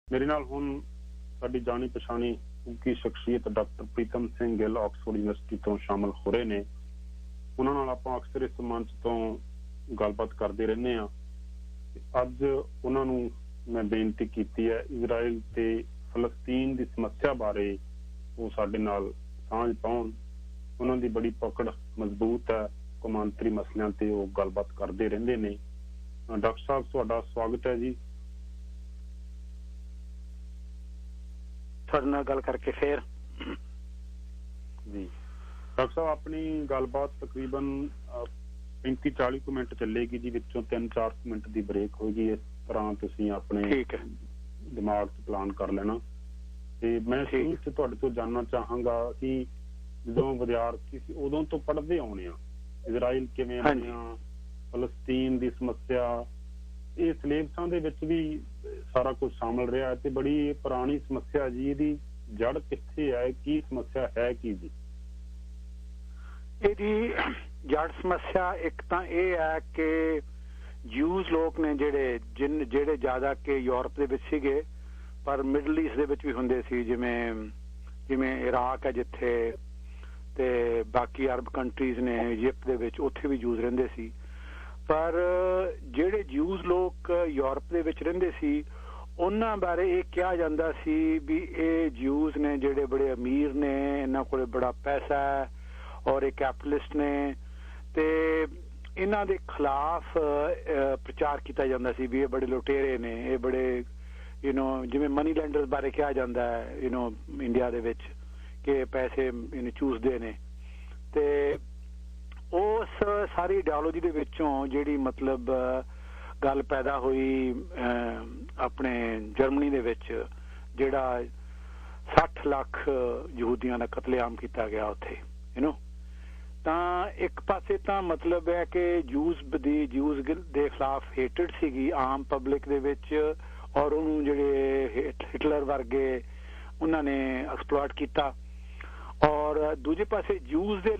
ਮੇਰੇ ਨਾਲ ਹੁਣ ਸਾਡੀ ਜਾਣੀ ਪਛਾਣੀ ਉੱਘੀ ਸ਼ਖਸੀਅਤ doctor Pritam Singh Gill Oxford university ਤੋਂ ਸ਼ਾਮਲ ਹੋ ਰਹੇ ਨੇ। ਉਹਨਾਂ ਨਾਲ ਆਪਾਂ ਅਕਸਰ ਇਸ ਮੰਚ ਤੋਂ ਗੱਲਬਾਤ ਕਰਦੇ ਰਹਿੰਦੇ ਹਾਂ। ਅੱਜ ਉਹਨਾਂ ਨੂੰ ਮੈਂ ਬੇਨਤੀ ਕੀਤੀ ਹੈ ਇਜ਼ਰਾਈਲ ਤੇ ਫਲਸਤੀਨ ਦੀ ਸਮੱਸਿਆ ਬਾਰੇ ਉਹ ਸਾਡੇ ਨਾਲ ਸਾਂਝ ਪਾਉਣ। ਉਹਨਾਂ ਦੀ ਬੜੀ ਪਕੜ ਮਜ਼ਬੂਤ ਹੈ, ਕੌਮਾਂਤਰੀ ਮਸਲਿਆਂ ਤੇ ਉਹ ਗੱਲਬਾਤ ਕਰਦੇ ਰਹਿੰਦੇ ਨੇ। ਡਾਕਟਰ ਸਾਹਿਬ ਤੁਹਾਡਾ ਸਵਾਗਤ ਹੈ ਜੀ। ਤੁਹਾਡੇ ਨਾਲ ਗੱਲ ਕਰਕੇ ਫੇਰ ਜੀ ਡਾਕਟਰ ਸਾਹਿਬ ਆਪਣੀ ਗੱਲਬਾਤ ਤਕਰੀਬਨ 35-40 ਮਿੰਟ ਚੱਲੇਗੀ ਜੀ, ਵਿੱਚੋਂ 3-4 ਮਿੰਟ ਦੀ ਬ੍ਰੇਕ ਹੋਏਗੀ। ਇਸ ਤਰ੍ਹਾਂ ਤੁਸੀਂ ਆਪਣੇ ਦਿਮਾਗ 'ਚ ਪਲਾਨ ਕਰ ਲੈਣਾ। ਤੇ ਮੈਂ ਸ਼ੁਰੂ 'ਚ ਤੁਹਾਡੇ ਤੋਂ ਜਾਣਨਾ ਚਾਹਾਂਗਾ ਕਿ ਜਦੋਂ ਵਿਦਿਆਰਥੀ ਸੀ ਉਦੋਂ ਤੋਂ ਪੜ੍ਹਦੇ ਆਉਣੇ ਆ ਇਜ਼ਰਾਈਲ ਕਿਵੇਂ ਬਣਿਆ, ਫਲਸਤੀਨ ਦੀ ਸਮੱਸਿਆ, ਇਹ ਸਿਲੇਬਸਾਂ ਦੇ ਵਿੱਚ ਵੀ ਸਾਰਾ ਕੁਝ ਸ਼ਾਮਲ ਰਿਹਾ ਤੇ ਬੜੀ ਪੁਰਾਣੀ ਸਮੱਸਿਆ ਜੀ। ਇਹਦੀ ਜੜ ਕਿੱਥੇ ਹੈ, ਕੀ ਸਮੱਸਿਆ ਹੈ ਕੀ ਜੀ? ਇਹਦੀ ਜੜ ਸਮੱਸਿਆ ਇੱਕ ਤਾਂ ਇਹ ਹੈ ਕਿ ਜੂਜ਼ ਲੋਕ ਨੇ ਜਿਹੜੇ ਜ਼ਿਆਦਾ ਕਿ ਯੂਰਪ ਦੇ ਵਿੱਚ ਸੀਗੇ, ਪਰ ਮਿਡਲ ਈਸਟ ਦੇ ਵਿੱਚ ਵੀ ਹੁੰਦੇ ਸੀ, ਜਿਵੇਂ ਇਰਾਕ ਹੈ ਜਿੱਥੇ, ਤੇ ਬਾਕੀ ਅਰਬ ਕੰਟਰੀਜ਼ ਨੇ, ਇਜਿਪਟ ਦੇ ਵਿੱਚ, ਉੱਥੇ ਵੀ ਜੂਜ਼ ਰਹਿੰਦੇ ਸੀ। ਪਰ ਜਿਹੜੇ ਜੂਜ਼ ਲੋਕ ਯੂਰਪ ਦੇ ਵਿੱਚ ਰਹਿੰਦੇ ਸੀ ਉਹਨਾਂ ਬਾਰੇ ਇਹ ਕਿਹਾ ਜਾਂਦਾ ਸੀ ਵੀ ਇਹ ਜੂਜ਼ ਨੇ ਜਿਹੜੇ ਬੜੇ ਅਮੀਰ ਨੇ, ਇਹਨਾਂ ਕੋਲ ਬੜਾ ਪੈਸਾ ਹੈ ਔਰ ਇਹ ਕੈਪੀਟਲਿਸਟ ਨੇ, ਤੇ ਇਹਨਾਂ ਦੇ ਖਿਲਾਫ ਪ੍ਰਚਾਰ ਕੀਤਾ ਜਾਂਦਾ ਸੀ ਵੀ ਇਹ ਬੜੇ ਲੁਟੇਰੇ ਨੇ, ਇਹ ਬੜੇ ਜਿਵੇਂ ਮਨੀ ਲੈਂਡਰਸ ਬਾਰੇ ਕਿਹਾ ਜਾਂਦਾ ਹੈ ਇੰਡੀਆ ਦੇ ਵਿੱਚ ਕਿ ਪੈਸੇ ਚੂਸਦੇ ਨੇ। ਤੇ ਉਸ ਸਾਰੀ ਆਈਡੀਓਲੋਜੀ ਦੇ ਵਿੱਚੋਂ ਜਿਹੜੀ ਮਤਲਬ ਗੱਲ ਪੈਦਾ ਹੋਈ ਆਪਣੇ ਜਰਮਨੀ ਦੇ ਵਿੱਚ, ਜਿਹੜਾ 60 ਲੱਖ ਯਹੂਦੀਆਂ ਦਾ ਕਤਲੇਆਮ ਕੀਤਾ ਗਿਆ ਉੱਥੇ ਤਾਂ ਇੱਕ ਪਾਸੇ ਤਾਂ ਮਤਲਬ ਹੈ ਕਿ ਜੂਜ਼ ਦੇ ਖਿਲਾਫ ਹੇਟਡ ਸੀਗੀ ਆਮ ਪਬਲਿਕ ਦੇ ਵਿੱਚ, ਔਰ ਉਹਨੂੰ ਜਿਹੜੇ ਹਿਟਲਰ ਵਰਗੇ ਉਹਨਾਂ ਨੇ ਐਕਸਪਲੋਇਟ ਕੀਤਾ। ਔਰ ਦੂਜੇ ਪਾਸੇ ਜੂਜ਼ ਦੇ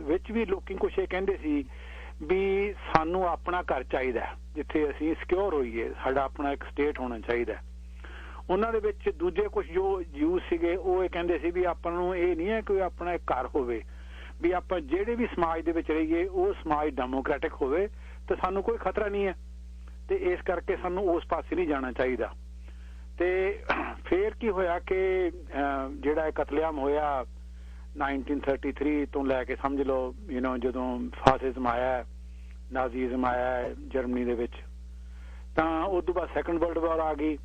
ਵਿੱਚ ਵੀ ਲੋਕੀ ਕੁਛ ਇਹ ਕਹਿੰਦੇ ਸੀ ਵੀ ਸਾਨੂੰ ਆਪਣਾ ਘਰ ਚਾਹੀਦਾ ਜਿੱਥੇ ਅਸੀਂ ਸਿਕਿਉਰ ਹੋਈਏ, ਸਾਡਾ ਆਪਣਾ ਇੱਕ ਸਟੇਟ ਹੋਣਾ ਚਾਹੀਦਾ। ਉਹਨਾਂ ਦੇ ਵਿੱਚ ਦੂਜੇ ਕੁਛ ਜੋ ਜੂਜ਼ ਸੀਗੇ ਉਹ ਇਹ ਕਹਿੰਦੇ ਸੀ ਵੀ ਆਪਾਂ ਨੂੰ ਇਹ ਨਹੀਂ ਹੈ ਕਿ ਆਪਣਾ ਇੱਕ ਘਰ ਹੋਵੇ, ਵੀ ਆਪਾਂ ਜਿਹੜੇ ਵੀ ਸਮਾਜ ਦੇ ਵਿੱਚ ਰਹੀਏ ਉਹ ਸਮਾਜ ਡੈਮੋਕ੍ਰੈਟਿਕ ਹੋਵੇ ਤੇ ਸਾਨੂੰ ਕੋਈ ਖਤਰਾ ਨਹੀਂ ਹੈ, ਤੇ ਇਸ ਕਰਕੇ ਸਾਨੂੰ ਉਸ ਪਾਸੇ ਨਹੀਂ ਜਾਣਾ ਚਾਹੀਦਾ। ਤੇ ਫੇਰ ਕੀ ਹੋਇਆ ਕਿ ਜਿਹੜਾ ਕਤਲੇਆਮ ਹੋਇਆ 1933 ਤੋਂ ਲੈ ਕੇ ਸਮਝ ਲਓ ਜਦੋਂ ਫਾਸਿਜ਼ਮ ਆਇਆ, ਨਾਜ਼ੀਜ਼ਮ ਆਇਆ ਜਰਮਨੀ ਦੇ ਵਿੱਚ, ਤਾਂ ਉਸ ਤੋਂ ਬਾਅਦ ਸੈਕੰਡ ਵਰਲਡ ਵਾਰ ਆ ਗਈ।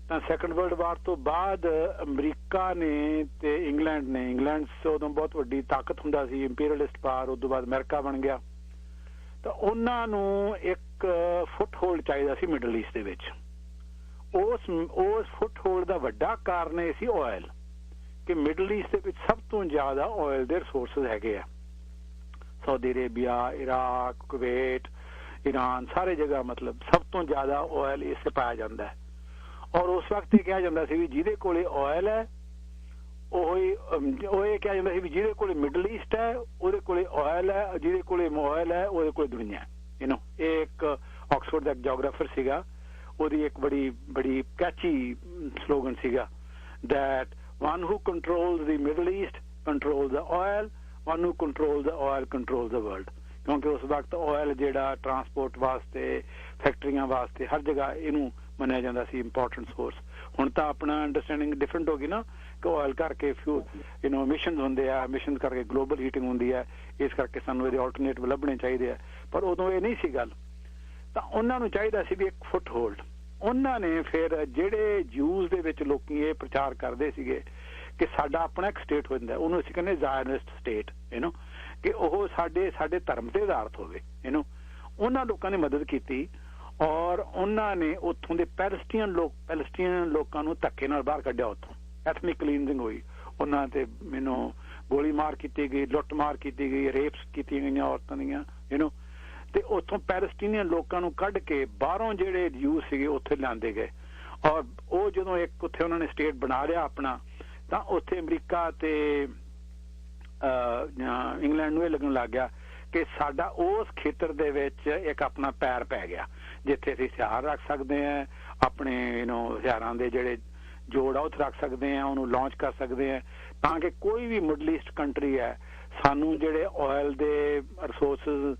ਤਾਂ ਸੈਕੰਡ ਵਰਲਡ ਵਾਰ ਤੋਂ ਬਾਅਦ ਅਮਰੀਕਾ ਨੇ ਤੇ ਇੰਗਲੈਂਡ ਉਦੋਂ ਬਹੁਤ ਵੱਡੀ ਤਾਕਤ ਹੁੰਦਾ ਸੀ, ਇੰਪੀਰੀਅਲਿਸਟ ਪਾਵਰ, ਉਸ ਤੋਂ ਬਾਅਦ ਅਮਰੀਕਾ ਬਣ ਗਿਆ। ਤਾਂ ਉਹਨਾਂ ਨੂੰ ਇੱਕ ਫੁੱਟ ਹੋਲਡ ਚਾਹੀਦਾ ਸੀ ਮਿਡਲ ਈਸਟ ਦੇ ਵਿੱਚ। ਉਸ ਫੁੱਟ ਹੋਲਡ ਦਾ ਵੱਡਾ ਕਾਰਨ ਇਹ ਸੀ ਆਇਲ, ਕਿ ਮਿਡਲ ਈਸਟ ਦੇ ਵਿੱਚ ਸਭ ਤੋਂ ਜ਼ਿਆਦਾ ਆਇਲ ਦੇ ਰਿਸੋਰਸਿਸ ਹੈਗੇ ਆ। Saudi Arabia, Iraq, Kuwait, Iran, ਸਾਰੇ ਜਗ੍ਹਾ ਮਤਲਬ ਸਭ ਤੋਂ ਜ਼ਿਆਦਾ ਆਇਲ ਇਸ ਪਾਇਆ ਜਾਂਦਾ ਹੈ। ਔਰ ਉਸ ਵਕਤ ਇਹ ਕਿਹਾ ਜਾਂਦਾ ਸੀ ਵੀ ਜਿਹਦੇ ਕੋਲੇ ਆਇਲ ਹੈ ਉਹ ਇਹ ਕਿਹਾ ਜਾਂਦਾ ਸੀ ਵੀ ਜਿਹਦੇ ਕੋਲੇ ਮਿਡਲ ਈਸਟ ਹੈ ਉਹਦੇ ਕੋਲੇ ਆਇਲ ਹੈ, ਜਿਹਦੇ ਕੋਲੇ ਆਇਲ ਹੈ ਉਹਦੇ ਕੋਲੇ ਦੁਨੀਆ। ਇਹ ਇੱਕ ਆਕਸਫੋਰਡ ਦਾ ਜਿਓਗ੍ਰਾਫਰ ਸੀਗਾ, ਉਹਦੀ ਇੱਕ ਬੜੀ ਕੈਚੀ ਸਲੋਗਨ ਸੀਗਾ that one who controls the Middle East controls the oil, one who controls the oil controls the world। ਕਿਉਂਕਿ ਉਸ ਵਕਤ ਆਇਲ ਜਿਹੜਾ ਟਰਾਂਸਪੋਰਟ ਵਾਸਤੇ, ਫੈਕਟਰੀਆਂ ਵਾਸਤੇ, ਹਰ ਜਗ੍ਹਾ ਇਹਨੂੰ ਮੰਨਿਆ ਜਾਂਦਾ ਸੀ ਇੰਪੋਰਟੈਂਟ ਸੋਰਸ। ਹੁਣ ਤਾਂ ਆਪਣਾ ਅੰਡਰਸਟੈਂਡਿੰਗ ਡਿਫਰੈਂਟ ਹੋ ਗਈ ਨਾ, ਕਿ ਆਇਲ ਕਰਕੇ ਐਮਿਸ਼ਨਸ ਹੁੰਦੇ ਆ, ਐਮਿਸ਼ਨ ਕਰਕੇ ਗਲੋਬਲ ਹੀਟਿੰਗ ਹੁੰਦੀ ਹੈ, ਇਸ ਕਰਕੇ ਸਾਨੂੰ ਇਹਦੇ ਆਲਟਰਨੇਟਿਵ ਲੱਭਣੇ ਚਾਹੀਦੇ ਆ। ਪਰ ਉਦੋਂ ਇਹ ਨਹੀਂ ਸੀ ਗੱਲ। ਤਾਂ ਉਹਨਾਂ ਨੂੰ ਚਾਹੀਦਾ ਸੀ ਵੀ ਇੱਕ ਫੁੱਟ ਹੋਲਡ। ਉਹਨਾਂ ਨੇ ਫਿਰ ਜਿਹੜੇ ਜੂਜ਼ ਦੇ ਵਿੱਚ ਲੋਕੀ ਇਹ ਪ੍ਰਚਾਰ ਕਰਦੇ ਸੀਗੇ ਕਿ ਸਾਡਾ ਆਪਣਾ ਇੱਕ ਸਟੇਟ ਹੋ ਜਾਂਦਾ, ਉਹਨੂੰ ਅਸੀਂ ਕਹਿੰਦੇ ਜ਼ਾਇਨਿਸਟ ਸਟੇਟ, ਕਿ ਉਹ ਸਾਡੇ ਧਰਮ ਤੇ ਆਧਾਰਿਤ ਹੋਵੇ। ਉਹਨਾਂ ਲੋਕਾਂ ਨੇ ਮਦਦ ਕੀਤੀ ਔਰ ਉਹਨਾਂ ਨੇ ਉੱਥੋਂ ਦੇ ਪੈਲਸਟੀਨੀਅਨ ਲੋਕਾਂ ਨੂੰ ਧੱਕੇ ਨਾਲ ਬਾਹਰ ਕੱਢਿਆ। ਉੱਥੋਂ ਐਥਨਿਕ ਕਲੀਨਜ਼ਿੰਗ ਹੋਈ, ਉਹਨਾਂ ਤੇ ਗੋਲੀ ਮਾਰ ਕੀਤੀ ਗਈ, ਲੁੱਟ ਮਾਰ ਕੀਤੀ ਗਈ, ਰੇਪਸ ਕੀਤੀਆਂ ਗਈਆਂ ਔਰਤਾਂ ਦੀਆਂ, ਤੇ ਉੱਥੋਂ ਪੈਲਸਟੀਨੀਅਨ ਲੋਕਾਂ ਨੂੰ ਕੱਢ ਕੇ ਬਾਹਰੋਂ ਜਿਹੜੇ ਜੂਜ਼ ਸੀਗੇ ਉੱਥੇ ਲਿਆਂਦੇ ਗਏ। ਔਰ ਉਹ ਜਦੋਂ ਇੱਕ ਉੱਥੇ ਉਹਨਾਂ ਨੇ ਸਟੇਟ ਬਣਾ ਲਿਆ ਆਪਣਾ, ਤਾਂ ਉੱਥੇ ਅਮਰੀਕਾ ਤੇ ਇੰਗਲੈਂਡ ਨੂੰ ਇਹ ਲੱਗਣ ਲੱਗ ਗਿਆ ਕਿ ਸਾਡਾ ਉਸ ਖੇਤਰ ਦੇ ਵਿੱਚ ਇੱਕ ਆਪਣਾ ਪੈਰ ਪੈ ਗਿਆ, ਜਿੱਥੇ ਅਸੀਂ ਹਥਿਆਰ ਰੱਖ ਸਕਦੇ ਹਾਂ, ਆਪਣੇ ਹਥਿਆਰਾਂ ਦੇ ਜਿਹੜੇ ਜੋੜ ਆ ਉੱਥੇ ਰੱਖ ਸਕਦੇ ਆ, ਉਹਨੂੰ ਲਾਂਚ ਕਰ ਸਕਦੇ ਆ, ਤਾਂ ਕਿ ਕੋਈ ਵੀ ਮਿਡਲ ਈਸਟ ਕੰਟਰੀ ਹੈ ਸਾਨੂੰ ਜਿਹੜੇ ਆਇਲ ਦੇ ਰਿਸੋਰਸਿਸ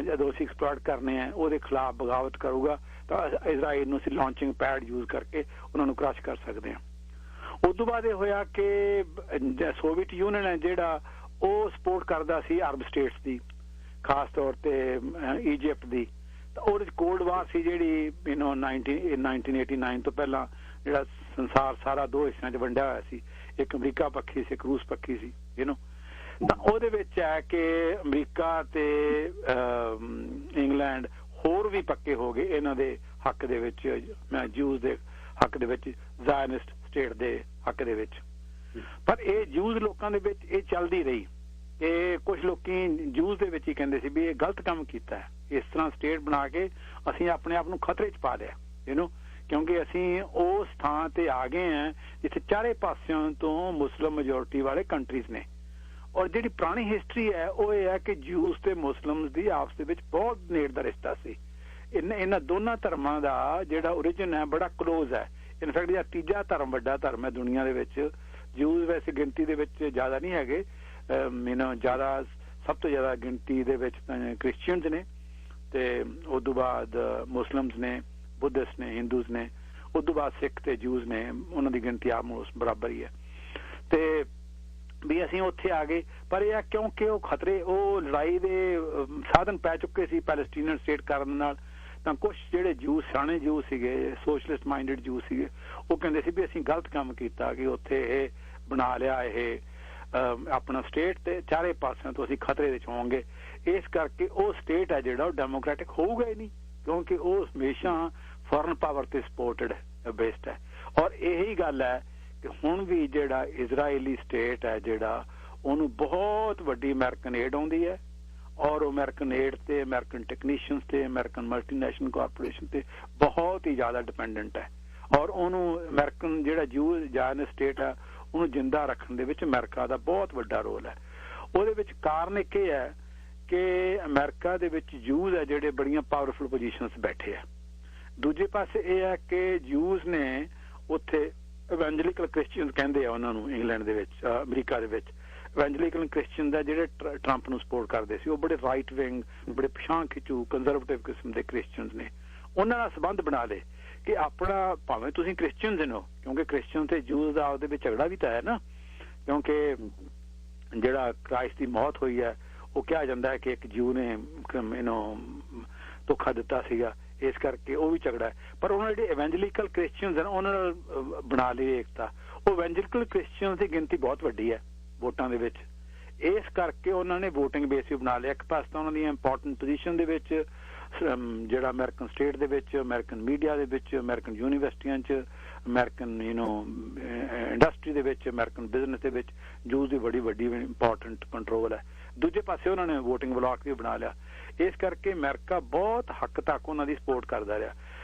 ਜਦੋਂ ਅਸੀਂ ਐਕਸਪਲੋਇਟ ਕਰਨੇ ਆ ਉਹਦੇ ਖਿਲਾਫ ਬਗਾਵਤ ਕਰੂਗਾ ਤਾਂ ਇਜ਼ਰਾਈਲ ਨੂੰ ਅਸੀਂ ਲਾਂਚਿੰਗ ਪੈਡ ਯੂਜ਼ ਕਰਕੇ ਉਹਨਾਂ ਨੂੰ ਕ੍ਰਸ਼ ਕਰ ਸਕਦੇ ਹਾਂ। ਉਸ ਤੋਂ ਬਾਅਦ ਇਹ ਹੋਇਆ ਕਿ ਸੋਵੀਅਤ ਯੂਨੀਅਨ ਹੈ ਜਿਹੜਾ ਉਹ ਸਪੋਰਟ ਕਰਦਾ ਸੀ ਅਰਬ ਸਟੇਟਸ ਦੀ, ਖਾਸ ਤੌਰ ਤੇ ਈਜਿਪਟ ਦੀ, ਤਾਂ ਉਹਦੇ 'ਚ ਕੋਲਡ ਵਾਰ ਸੀ ਜਿਹੜੀ 1989 ਤੋਂ ਪਹਿਲਾਂ ਜਿਹੜਾ ਸੰਸਾਰ ਸਾਰਾ ਦੋ ਹਿੱਸਿਆਂ 'ਚ ਵੰਡਿਆ ਹੋਇਆ ਸੀ, ਇੱਕ ਅਮਰੀਕਾ ਪੱਖੀ ਸੀ, ਇੱਕ ਰੂਸ ਪੱਖੀ ਸੀ, ਤਾਂ ਉਹਦੇ ਵਿੱਚ ਹੈ ਕਿ ਅਮਰੀਕਾ ਤੇ ਇੰਗਲੈਂਡ ਹੋਰ ਵੀ ਪੱਕੇ ਹੋ ਗਏ ਇਹਨਾਂ ਦੇ ਹੱਕ ਦੇ ਵਿੱਚ, ਜੂਜ਼ ਦੇ ਹੱਕ ਦੇ ਵਿੱਚ, ਜ਼ਾਇਨਿਸਟ ਸਟੇਟ ਦੇ ਹੱਕ ਦੇ ਵਿੱਚ। ਪਰ ਇਹ ਜੂਜ਼ ਲੋਕਾਂ ਦੇ ਵਿੱਚ ਇਹ ਚੱਲਦੀ ਰਹੀ ਕਿ ਕੁਝ ਲੋਕੀ ਜੂਜ਼ ਦੇ ਵਿੱਚ ਹੀ ਕਹਿੰਦੇ ਸੀ ਵੀ ਇਹ ਗਲਤ ਕੰਮ ਕੀਤਾ ਹੈ, ਇਸ ਤਰ੍ਹਾਂ ਸਟੇਟ ਬਣਾ ਕੇ ਅਸੀਂ ਆਪਣੇ ਆਪ ਨੂੰ ਖਤਰੇ 'ਚ ਪਾ ਲਿਆ, ਕਿਉਂਕਿ ਅਸੀਂ ਉਸ ਥਾਂ ਤੇ ਆ ਗਏ ਹਾਂ ਜਿੱਥੇ ਚਾਰੇ ਪਾਸਿਆਂ ਤੋਂ ਮੁਸਲਿਮ ਮੈਜੋਰਿਟੀ ਵਾਲੇ ਕੰਟਰੀਜ਼ ਨੇ। ਔਰ ਜਿਹੜੀ ਪੁਰਾਣੀ ਹਿਸਟਰੀ ਹੈ ਉਹ ਇਹ ਹੈ ਕਿ ਜੂਸ ਤੇ ਮੁਸਲਿਮ ਦੀ ਆਪਸ ਦੇ ਵਿੱਚ ਬਹੁਤ ਨੇੜ ਦਾ ਰਿਸ਼ਤਾ ਸੀ। ਇਹਨਾਂ ਦੋਨਾਂ ਧਰਮਾਂ ਦਾ ਜਿਹੜਾ ਓਰੀਜਨ ਹੈ ਬੜਾ ਕਲੋਜ਼ ਹੈ। ਇਨਫੈਕਟ ਇਹ ਤੀਜਾ ਧਰਮ ਵੱਡਾ ਧਰਮ ਹੈ ਦੁਨੀਆ ਦੇ ਵਿੱਚ। ਜੂਸ ਵੈਸੇ ਗਿਣਤੀ ਦੇ ਵਿੱਚ ਜ਼ਿਆਦਾ ਨਹੀਂ ਹੈਗੇ, ਜ਼ਿਆਦਾ ਸਭ ਤੋਂ ਜ਼ਿਆਦਾ ਗਿਣਤੀ ਦੇ ਵਿੱਚ ਕ੍ਰਿਸਚੀਅਨਸ ਨੇ, ਤੇ ਉਸ ਤੋਂ ਬਾਅਦ ਮੁਸਲਿਮਸ ਨੇ, ਬੁੱਧਿਸਟ ਨੇ, ਹਿੰਦੂਸ ਨੇ, ਉਸ ਤੋਂ ਬਾਅਦ ਸਿੱਖ ਤੇ ਜੂਸ ਨੇ, ਉਹਨਾਂ ਦੀ ਗਿਣਤੀ ਆਲਮੋਸਟ ਬਰਾਬਰ ਹੀ ਹੈ। ਤੇ ਵੀ ਅਸੀਂ ਉੱਥੇ ਆ ਗਏ, ਪਰ ਇਹ ਕਿਉਂਕਿ ਉਹ ਖਤਰੇ, ਉਹ ਲੜਾਈ ਦੇ ਸਾਧਨ ਪੈ ਚੁੱਕੇ ਸੀ ਪੈਲਸਟੀਨੀਅਨ ਸਟੇਟ ਕਰਨ ਨਾਲ, ਤਾਂ ਕੁਛ ਜਿਹੜੇ ਜੂਸ, ਸਿਆਣੇ ਜੂਸ ਸੀਗੇ, ਸੋਸ਼ਲਿਸਟ ਮਾਈਂਡਡ ਜੂਸ ਸੀਗੇ, ਉਹ ਕਹਿੰਦੇ ਸੀ ਵੀ ਅਸੀਂ ਗਲਤ ਕੰਮ ਕੀਤਾ ਕਿ ਉੱਥੇ ਇਹ ਬਣਾ ਲਿਆ ਇਹ ਆਪਣਾ ਸਟੇਟ, ਤੇ ਚਾਰੇ ਪਾਸਿਆਂ ਤੋਂ ਅਸੀਂ ਖਤਰੇ ਵਿੱਚ ਹੋਵਾਂਗੇ। ਇਸ ਕਰਕੇ ਉਹ ਸਟੇਟ ਹੈ ਜਿਹੜਾ ਉਹ ਡੈਮੋਕ੍ਰੈਟਿਕ ਹੋਊਗਾ ਹੀ ਨਹੀਂ, ਕਿਉਂਕਿ ਉਹ ਹਮੇਸ਼ਾ ਫੋਰਨ ਪਾਵਰ ਤੇ ਸਪੋਰਟਡ ਬੇਸਡ ਹੈ। ਔਰ ਇਹੀ ਗੱਲ ਹੈ ਕਿ ਹੁਣ ਵੀ ਜਿਹੜਾ ਇਜ਼ਰਾਈਲੀ ਸਟੇਟ ਹੈ ਜਿਹੜਾ, ਉਹਨੂੰ ਬਹੁਤ ਵੱਡੀ ਅਮਰੀਕਨ ਏਡ ਆਉਂਦੀ ਹੈ, ਔਰ ਉਹ ਅਮਰੀਕਨ ਏਡ ਤੇ, ਅਮਰੀਕਨ ਟੈਕਨੀਸ਼ੀਅਨਸ ਤੇ, ਅਮਰੀਕਨ ਮਲਟੀਨੈਸ਼ਨਲ ਕਾਰਪੋਰੇਸ਼ਨ ਤੇ ਬਹੁਤ ਹੀ ਜ਼ਿਆਦਾ ਡਿਪੈਂਡੈਂਟ ਹੈ। ਔਰ ਉਹਨੂੰ ਅਮਰੀਕਨ ਜਿਹੜਾ ਜ਼ਾਇਨਿਸਟ ਸਟੇਟ ਹੈ ਉਹਨੂੰ ਜਿੰਦਾ ਰੱਖਣ ਦੇ ਵਿੱਚ ਅਮਰੀਕਾ ਦਾ ਬਹੁਤ ਵੱਡਾ ਰੋਲ ਹੈ। ਉਹਦੇ ਵਿੱਚ ਕਾਰਨ ਇੱਕ ਇਹ ਹੈ ਕਿ ਅਮਰੀਕਾ ਦੇ ਵਿੱਚ ਜੂਜ਼ ਹੈ ਜਿਹੜੇ ਬੜੀਆਂ ਪਾਵਰਫੁਲ ਪੋਜੀਸ਼ਨਸ ਬੈਠੇ ਆ। ਦੂਜੇ ਪਾਸੇ ਇਹ ਹੈ ਕਿ ਜੂਜ਼ ਨੇ ਉੱਥੇ ਇਵੈਂਜਲੀਕਲ ਕ੍ਰਿਸਚੀਅਨ ਕਹਿੰਦੇ ਆ ਉਹਨਾਂ ਨੂੰ, ਇੰਗਲੈਂਡ ਦੇ ਵਿੱਚ, ਅਮਰੀਕਾ ਦੇ ਵਿੱਚ ਇਵੈਂਜਲੀਕਲ ਕ੍ਰਿਸਚੀਅਨ ਦਾ ਜਿਹੜੇ ਟਰੰਪ ਨੂੰ ਸਪੋਰਟ ਕਰਦੇ ਸੀ, ਉਹ ਬੜੇ ਰਾਈਟ ਵਿੰਗ, ਬੜੇ ਪਛਾਣ ਖਿੱਚੂ ਕੰਜ਼ਰਵੇਟਿਵ ਕਿਸਮ ਦੇ ਕ੍ਰਿਸਚੀਅਨਸ ਨੇ। ਉਹਨਾਂ ਨਾਲ ਸੰਬੰਧ ਬਣਾ ਲਏ ਕਿ ਆਪਣਾ, ਭਾਵੇਂ ਤੁਸੀਂ ਕ੍ਰਿਸਚੀਅਨਸ ਹੋ, ਕਿਉਂਕਿ ਕ੍ਰਿਸਚੀਅਨ ਤੇ ਜੂਜ਼ ਦਾ ਉਹਦੇ ਵਿੱਚ ਝਗੜਾ ਵੀ ਤਾਂ ਹੈ ਨਾ, ਕਿਉਂਕਿ ਜਿਹੜਾ ਕ੍ਰਾਈਸਟ ਦੀ ਮੌਤ ਹੋਈ ਹੈ ਉਹ ਕਿਹਾ ਜਾਂਦਾ ਹੈ ਕਿ ਇੱਕ ਜੂ ਨੇ ਧੋਖਾ ਦਿੱਤਾ ਸੀਗਾ, ਇਸ ਕਰਕੇ ਉਹ ਵੀ ਝਗੜਾ ਹੈ। ਪਰ ਉਹਨਾਂ ਜਿਹੜੇ ਇਵੈਂਜਲੀਕਲ ਕ੍ਰਿਸਚੀਅਨਸ ਹਨ ਉਹਨਾਂ ਨਾਲ ਬਣਾ ਲਈ ਏਕਤਾ। ਉਹ ਇਵੈਂਜਲੀਕਲ ਕ੍ਰਿਸਚੀਅਨਸ ਦੀ ਗਿਣਤੀ ਬਹੁਤ ਵੱਡੀ ਹੈ ਵੋਟਾਂ ਦੇ ਵਿੱਚ, ਇਸ ਕਰਕੇ ਉਹਨਾਂ ਨੇ ਵੋਟਿੰਗ ਬੇਸ ਵੀ ਬਣਾ ਲਿਆ। ਇੱਕ ਪਾਸੇ ਤਾਂ ਉਹਨਾਂ ਦੀਆਂ ਇੰਪੋਰਟੈਂਟ ਪੋਜੀਸ਼ਨ ਦੇ ਵਿੱਚ, ਜਿਹੜਾ ਅਮਰੀਕਨ ਸਟੇਟ ਦੇ ਵਿੱਚ, ਅਮਰੀਕਨ ਮੀਡੀਆ ਦੇ ਵਿੱਚ, ਅਮਰੀਕਨ ਯੂਨੀਵਰਸਿਟੀਆਂ 'ਚ, ਅਮਰੀਕਨ ਇੰਡਸਟਰੀ ਦੇ ਵਿੱਚ, ਅਮਰੀਕਨ ਬਿਜ਼ਨਸ ਦੇ ਵਿੱਚ ਜੂਸ ਦੀ ਬੜੀ ਵੱਡੀ ਇੰਪੋਰਟੈਂਟ ਕੰਟਰੋਲ ਹੈ। ਦੂਜੇ ਪਾਸੇ ਉਹਨਾਂ ਨੇ ਵੋਟਿੰਗ ਬਲਾਕ ਵੀ ਬਣਾ ਲਿਆ, ਇਸ ਕਰਕੇ ਅਮਰੀਕਾ ਬਹੁਤ ਹੱਕ ਤੱਕ ਉਹਨਾਂ ਦੀ ਸਪੋਰਟ ਕਰਦਾ ਰਿਹਾ,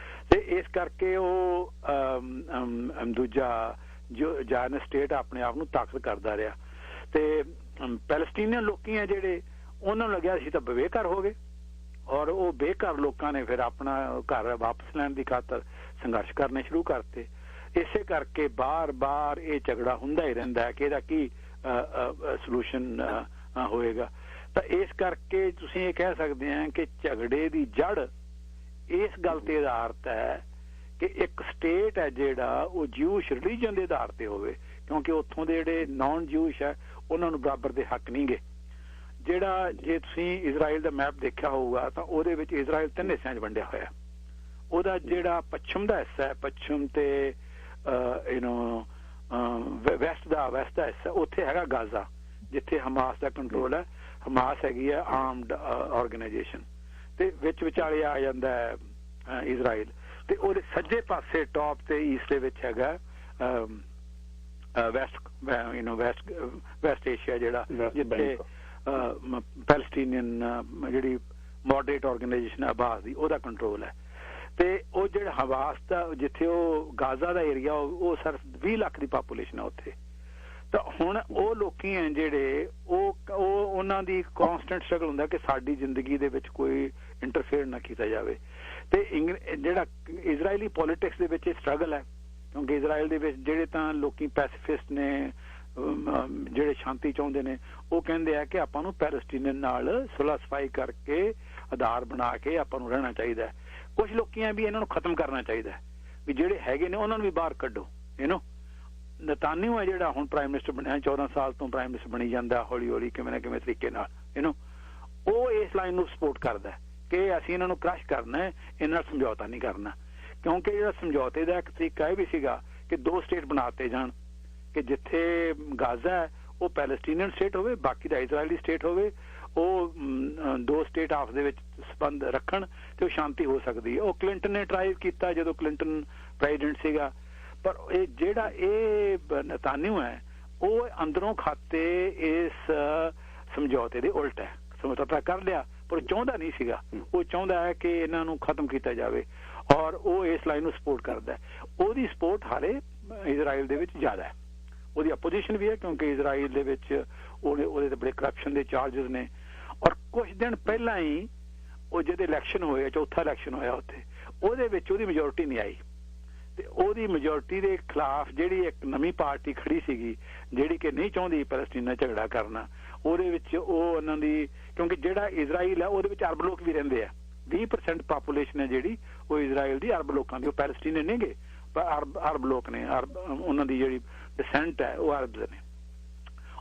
ਤੇ ਇਸ ਕਰਕੇ ਉਹ ਦੂਜਾ ਜੋ ਜ਼ਾਇਨਿਸਟ ਸਟੇਟ ਆਪਣੇ ਆਪ ਨੂੰ ਤਾਕਤ ਕਰਦਾ ਰਿਹਾ। ਤੇ ਪੈਲਸਟੀਨੀਅਨ ਲੋਕੀ ਆ ਜਿਹੜੇ, ਉਹਨਾਂ ਨੂੰ ਲੱਗਿਆ ਸੀ ਤਾਂ ਬੇਘਰ ਹੋ ਗਏ, ਔਰ ਉਹ ਬੇਘਰ ਲੋਕਾਂ ਨੇ ਫਿਰ ਆਪਣਾ ਘਰ ਵਾਪਸ ਲੈਣ ਦੀ ਖਾਤਰ ਸੰਘਰਸ਼ ਕਰਨੇ ਸ਼ੁਰੂ ਕਰਤੇ। ਇਸੇ ਕਰਕੇ ਬਾਰ-ਬਾਰ ਇਹ ਝਗੜਾ ਹੁੰਦਾ ਹੀ ਰਹਿੰਦਾ ਹੈ ਕਿ ਇਹਦਾ ਕੀ ਸੋਲੂਸ਼ਨ ਹੋਏਗਾ। ਤਾਂ ਇਸ ਕਰਕੇ ਤੁਸੀਂ ਇਹ ਕਹਿ ਸਕਦੇ ਆ ਕਿ ਝਗੜੇ ਦੀ ਜੜ ਇਸ ਗੱਲ ਤੇ ਆਧਾਰਿਤ ਹੈ ਕਿ ਇੱਕ ਸਟੇਟ ਹੈ ਜਿਹੜਾ ਉਹ ਜਿਊਸ਼ ਰਿਲੀਜਨ ਦੇ ਆਧਾਰ ਤੇ ਹੋਵੇ, ਕਿਉਂਕਿ ਉੱਥੋਂ ਦੇ ਜਿਹੜੇ ਨਾਨ ਜਿਊਸ਼ ਹੈ ਉਹਨਾਂ ਨੂੰ ਬਰਾਬਰ ਦੇ ਹੱਕ ਨਹੀਂ ਗੇ। ਜਿਹੜਾ ਜੇ ਤੁਸੀਂ ਇਜ਼ਰਾਈਲ ਦਾ ਮੈਪ ਦੇਖਿਆ ਹੋਊਗਾ ਤਾਂ ਉਹਦੇ ਵਿੱਚ ਇਜ਼ਰਾਈਲ 3 ਹਿੱਸਿਆਂ 'ਚ ਵੰਡਿਆ ਹੋਇਆ। ਉਹਦਾ ਜਿਹੜਾ ਪੱਛਮ ਦਾ ਹਿੱਸਾ ਹੈ, ਪੱਛਮ ਤੇ ਵੈਸਟ ਦਾ ਹਿੱਸਾ, ਉੱਥੇ ਹੈਗਾ ਗਾਜ਼ਾ ਜਿੱਥੇ ਹਮਾਸ ਦਾ ਕੰਟਰੋਲ ਹੈ। ਹਮਾਸ ਹੈਗੀ ਹੈ ਆਰਮਡ ਆਰਗੇਨਾਈਜੇਸ਼ਨ, ਤੇ ਵਿੱਚ ਵਿਚਾਲੇ ਆ ਜਾਂਦਾ ਹੈ ਇਜ਼ਰਾਈਲ, ਤੇ ਉਹਦੇ ਸੱਜੇ ਪਾਸੇ ਟੌਪ ਤੇ ਈਸਟ ਦੇ ਵਿੱਚ ਹੈਗਾ ਵੈਸਟ ਏਸ਼ੀਆ, ਜਿਹੜਾ ਜਿੱਥੇ ਪੈਲਸਟੀਨੀਅਨ ਜਿਹੜੀ ਮੋਡਰੇਟ ਆਰਗੇਨਾਈਜੇਸ਼ਨ ਅਬਾਸ ਦੀ, ਉਹਦਾ ਕੰਟਰੋਲ ਹੈ। ਤੇ ਉਹ ਜਿਹੜਾ ਹਮਾਸ ਦਾ, ਜਿੱਥੇ ਉਹ ਗਾਜ਼ਾ ਦਾ ਏਰੀਆ, ਉਹ ਸਿਰਫ 20 ਲੱਖ ਦੀ ਪਾਪੂਲੇਸ਼ਨ ਹੈ ਉੱਥੇ। ਤਾਂ ਹੁਣ ਉਹ ਲੋਕੀ ਹੈ ਜਿਹੜੇ ਉਹਨਾਂ ਦੀ ਕੌਨਸਟੈਂਟ ਸਟਰਗਲ ਹੁੰਦਾ ਕਿ ਸਾਡੀ ਜ਼ਿੰਦਗੀ ਦੇ ਵਿੱਚ ਕੋਈ ਇੰਟਰਫੇਅਰ ਨਾ ਕੀਤਾ ਜਾਵੇ। ਤੇ ਜਿਹੜਾ ਇਜ਼ਰਾਈਲੀ ਪੋਲਿਟਿਕਸ ਦੇ ਵਿੱਚ ਇਹ ਸਟਰਗਲ ਹੈ ਕਿਉਂਕਿ ਇਜ਼ਰਾਈਲ ਦੇ ਵਿੱਚ ਜਿਹੜੇ ਤਾਂ ਲੋਕੀ ਪੈਸੀਫਿਸਟ ਨੇ, ਜਿਹੜੇ ਸ਼ਾਂਤੀ ਚਾਹੁੰਦੇ ਨੇ, ਉਹ ਕਹਿੰਦੇ ਆ ਕਿ ਆਪਾਂ ਨੂੰ ਪੈਲਸਟੀਨੀਅਨ ਨਾਲ ਸੁਲਹ ਸਫਾਈ ਕਰਕੇ ਆਧਾਰ ਬਣਾ ਕੇ ਆਪਾਂ ਨੂੰ ਰਹਿਣਾ ਚਾਹੀਦਾ ਹੈ। ਕੁਝ ਲੋਕੀਆਂ ਵੀ ਇਹਨਾਂ ਨੂੰ ਖਤਮ ਕਰਨਾ ਚਾਹੀਦਾ ਵੀ ਜਿਹੜੇ ਹੈਗੇ ਨੇ ਉਹਨਾਂ ਨੂੰ ਵੀ ਬਾਹਰ ਕੱਢੋ। ਨਤਾਨਿਆਹੂ ਹੈ ਜਿਹੜਾ ਹੁਣ ਪ੍ਰਾਈਮ ਮਿਨਿਸਟਰ ਬਣਿਆ, 14 ਸਾਲ ਤੋਂ ਪ੍ਰਾਈਮ ਮਿਨਿਸਟਰ ਬਣੀ ਜਾਂਦਾ ਹੌਲੀ ਹੌਲੀ ਕਿਵੇਂ ਨਾ ਕਿਵੇਂ ਤਰੀਕੇ ਨਾਲ, ਉਹ ਇਸ ਲਾਈਨ ਨੂੰ ਸਪੋਰਟ ਕਰਦਾ ਕਿ ਅਸੀਂ ਇਹਨਾਂ ਨੂੰ ਕ੍ਰਸ਼ ਕਰਨਾ ਹੈ, ਇਹਨਾਂ ਨਾਲ ਸਮਝੌਤਾ ਨਹੀਂ ਕਰਨਾ। ਕਿਉਂਕਿ ਜਿਹੜਾ ਸਮਝੌਤੇ ਦਾ ਇੱਕ ਤਰੀਕਾ ਇਹ ਵੀ ਸੀਗਾ ਕਿ 2 ਸਟੇਟ ਬਣਾਤੇ ਜਾਣ, ਕਿ ਜਿੱਥੇ ਗਾਜ਼ਾ ਹੈ ਉਹ ਪੈਲਸਟੀਨੀਅਨ ਸਟੇਟ ਹੋਵੇ, ਬਾਕੀ ਦਾ ਇਜ਼ਰਾਈਲੀ ਸਟੇਟ ਹੋਵੇ। ਉਹ 2 ਸਟੇਟ ਆਪਸ ਦੇ ਵਿੱਚ ਸੰਬੰਧ ਰੱਖਣ ਤੇ ਉਹ ਸ਼ਾਂਤੀ ਹੋ ਸਕਦੀ ਹੈ। ਉਹ ਕਲਿੰਟਨ ਨੇ ਟਰਾਈ ਕੀਤਾ ਜਦੋਂ ਕਲਿੰਟਨ ਪ੍ਰੈਜ਼ੀਡੈਂਟ ਸੀਗਾ, ਪਰ ਇਹ ਜਿਹੜਾ ਇਹ ਨਤਾਨਿਆਹੂ ਹੈ ਉਹ ਅੰਦਰੋਂ ਖਾਤੇ ਇਸ ਸਮਝੌਤੇ ਦੇ ਉਲਟ ਹੈ। ਸਮਝੌਤਾ ਕਰ ਲਿਆ ਪਰ ਉਹ ਚਾਹੁੰਦਾ ਨਹੀਂ ਸੀਗਾ, ਉਹ ਚਾਹੁੰਦਾ ਹੈ ਕਿ ਇਹਨਾਂ ਨੂੰ ਖਤਮ ਕੀਤਾ ਜਾਵੇ ਔਰ ਉਹ ਇਸ ਲਾਈਨ ਨੂੰ ਸਪੋਰਟ ਕਰਦਾ। ਉਹਦੀ ਸਪੋਰਟ ਹਾਲੇ ਇਜ਼ਰਾਈਲ ਦੇ ਵਿੱਚ ਜ਼ਿਆਦਾ ਹੈ, ਉਹਦੀ ਆਪੋਜੀਸ਼ਨ ਵੀ ਹੈ ਕਿਉਂਕਿ ਇਜ਼ਰਾਈਲ ਦੇ ਵਿੱਚ ਉਹਦੇ ਤੇ ਬੜੇ ਕਰਪਸ਼ਨ ਦੇ ਚਾਰਜਸ ਨੇ। ਔਰ ਕੁਝ ਦਿਨ ਪਹਿਲਾਂ ਹੀ ਉਹ ਜਿਹਦੇ ਇਲੈਕਸ਼ਨ ਹੋਏ, ਚੌਥਾ ਇਲੈਕਸ਼ਨ ਹੋਇਆ ਉੱਥੇ, ਉਹਦੇ ਵਿੱਚ ਉਹਦੀ ਮੈਜੋਰਿਟੀ ਨਹੀਂ ਆਈ ਤੇ ਉਹਦੀ ਮੈਜੋਰਿਟੀ ਦੇ ਖਿਲਾਫ ਜਿਹੜੀ ਇੱਕ ਨਵੀਂ ਪਾਰਟੀ ਖੜੀ ਸੀਗੀ ਜਿਹੜੀ ਕਿ ਨਹੀਂ ਚਾਹੁੰਦੀ ਪੈਲਸਟੀਨ ਨਾਲ ਝਗੜਾ ਕਰਨਾ, ਉਹਦੇ ਵਿੱਚ ਉਹ ਉਹਨਾਂ ਦੀ, ਕਿਉਂਕਿ ਜਿਹੜਾ ਇਜ਼ਰਾਈਲ ਹੈ ਉਹਦੇ ਵਿੱਚ ਅਰਬ ਲੋਕ ਵੀ ਰਹਿੰਦੇ ਆ, 20% ਪਾਪੂਲੇਸ਼ਨ ਹੈ ਜਿਹੜੀ ਉਹ ਇਜ਼ਰਾਈਲ ਦੀ ਅਰਬ ਲੋਕਾਂ ਦੀ, ਉਹ ਪੈਲਸਟੀਨੀਅਨ ਨੇਗੇ ਪਰ ਅਰਬ ਲੋਕ ਨੇ, ਉਹਨਾਂ ਦੀ ਜਿਹੜੀ ਡਿਸੈਂਟ ਹੈ ਉਹ ਅਰਬਸ ਨੇ।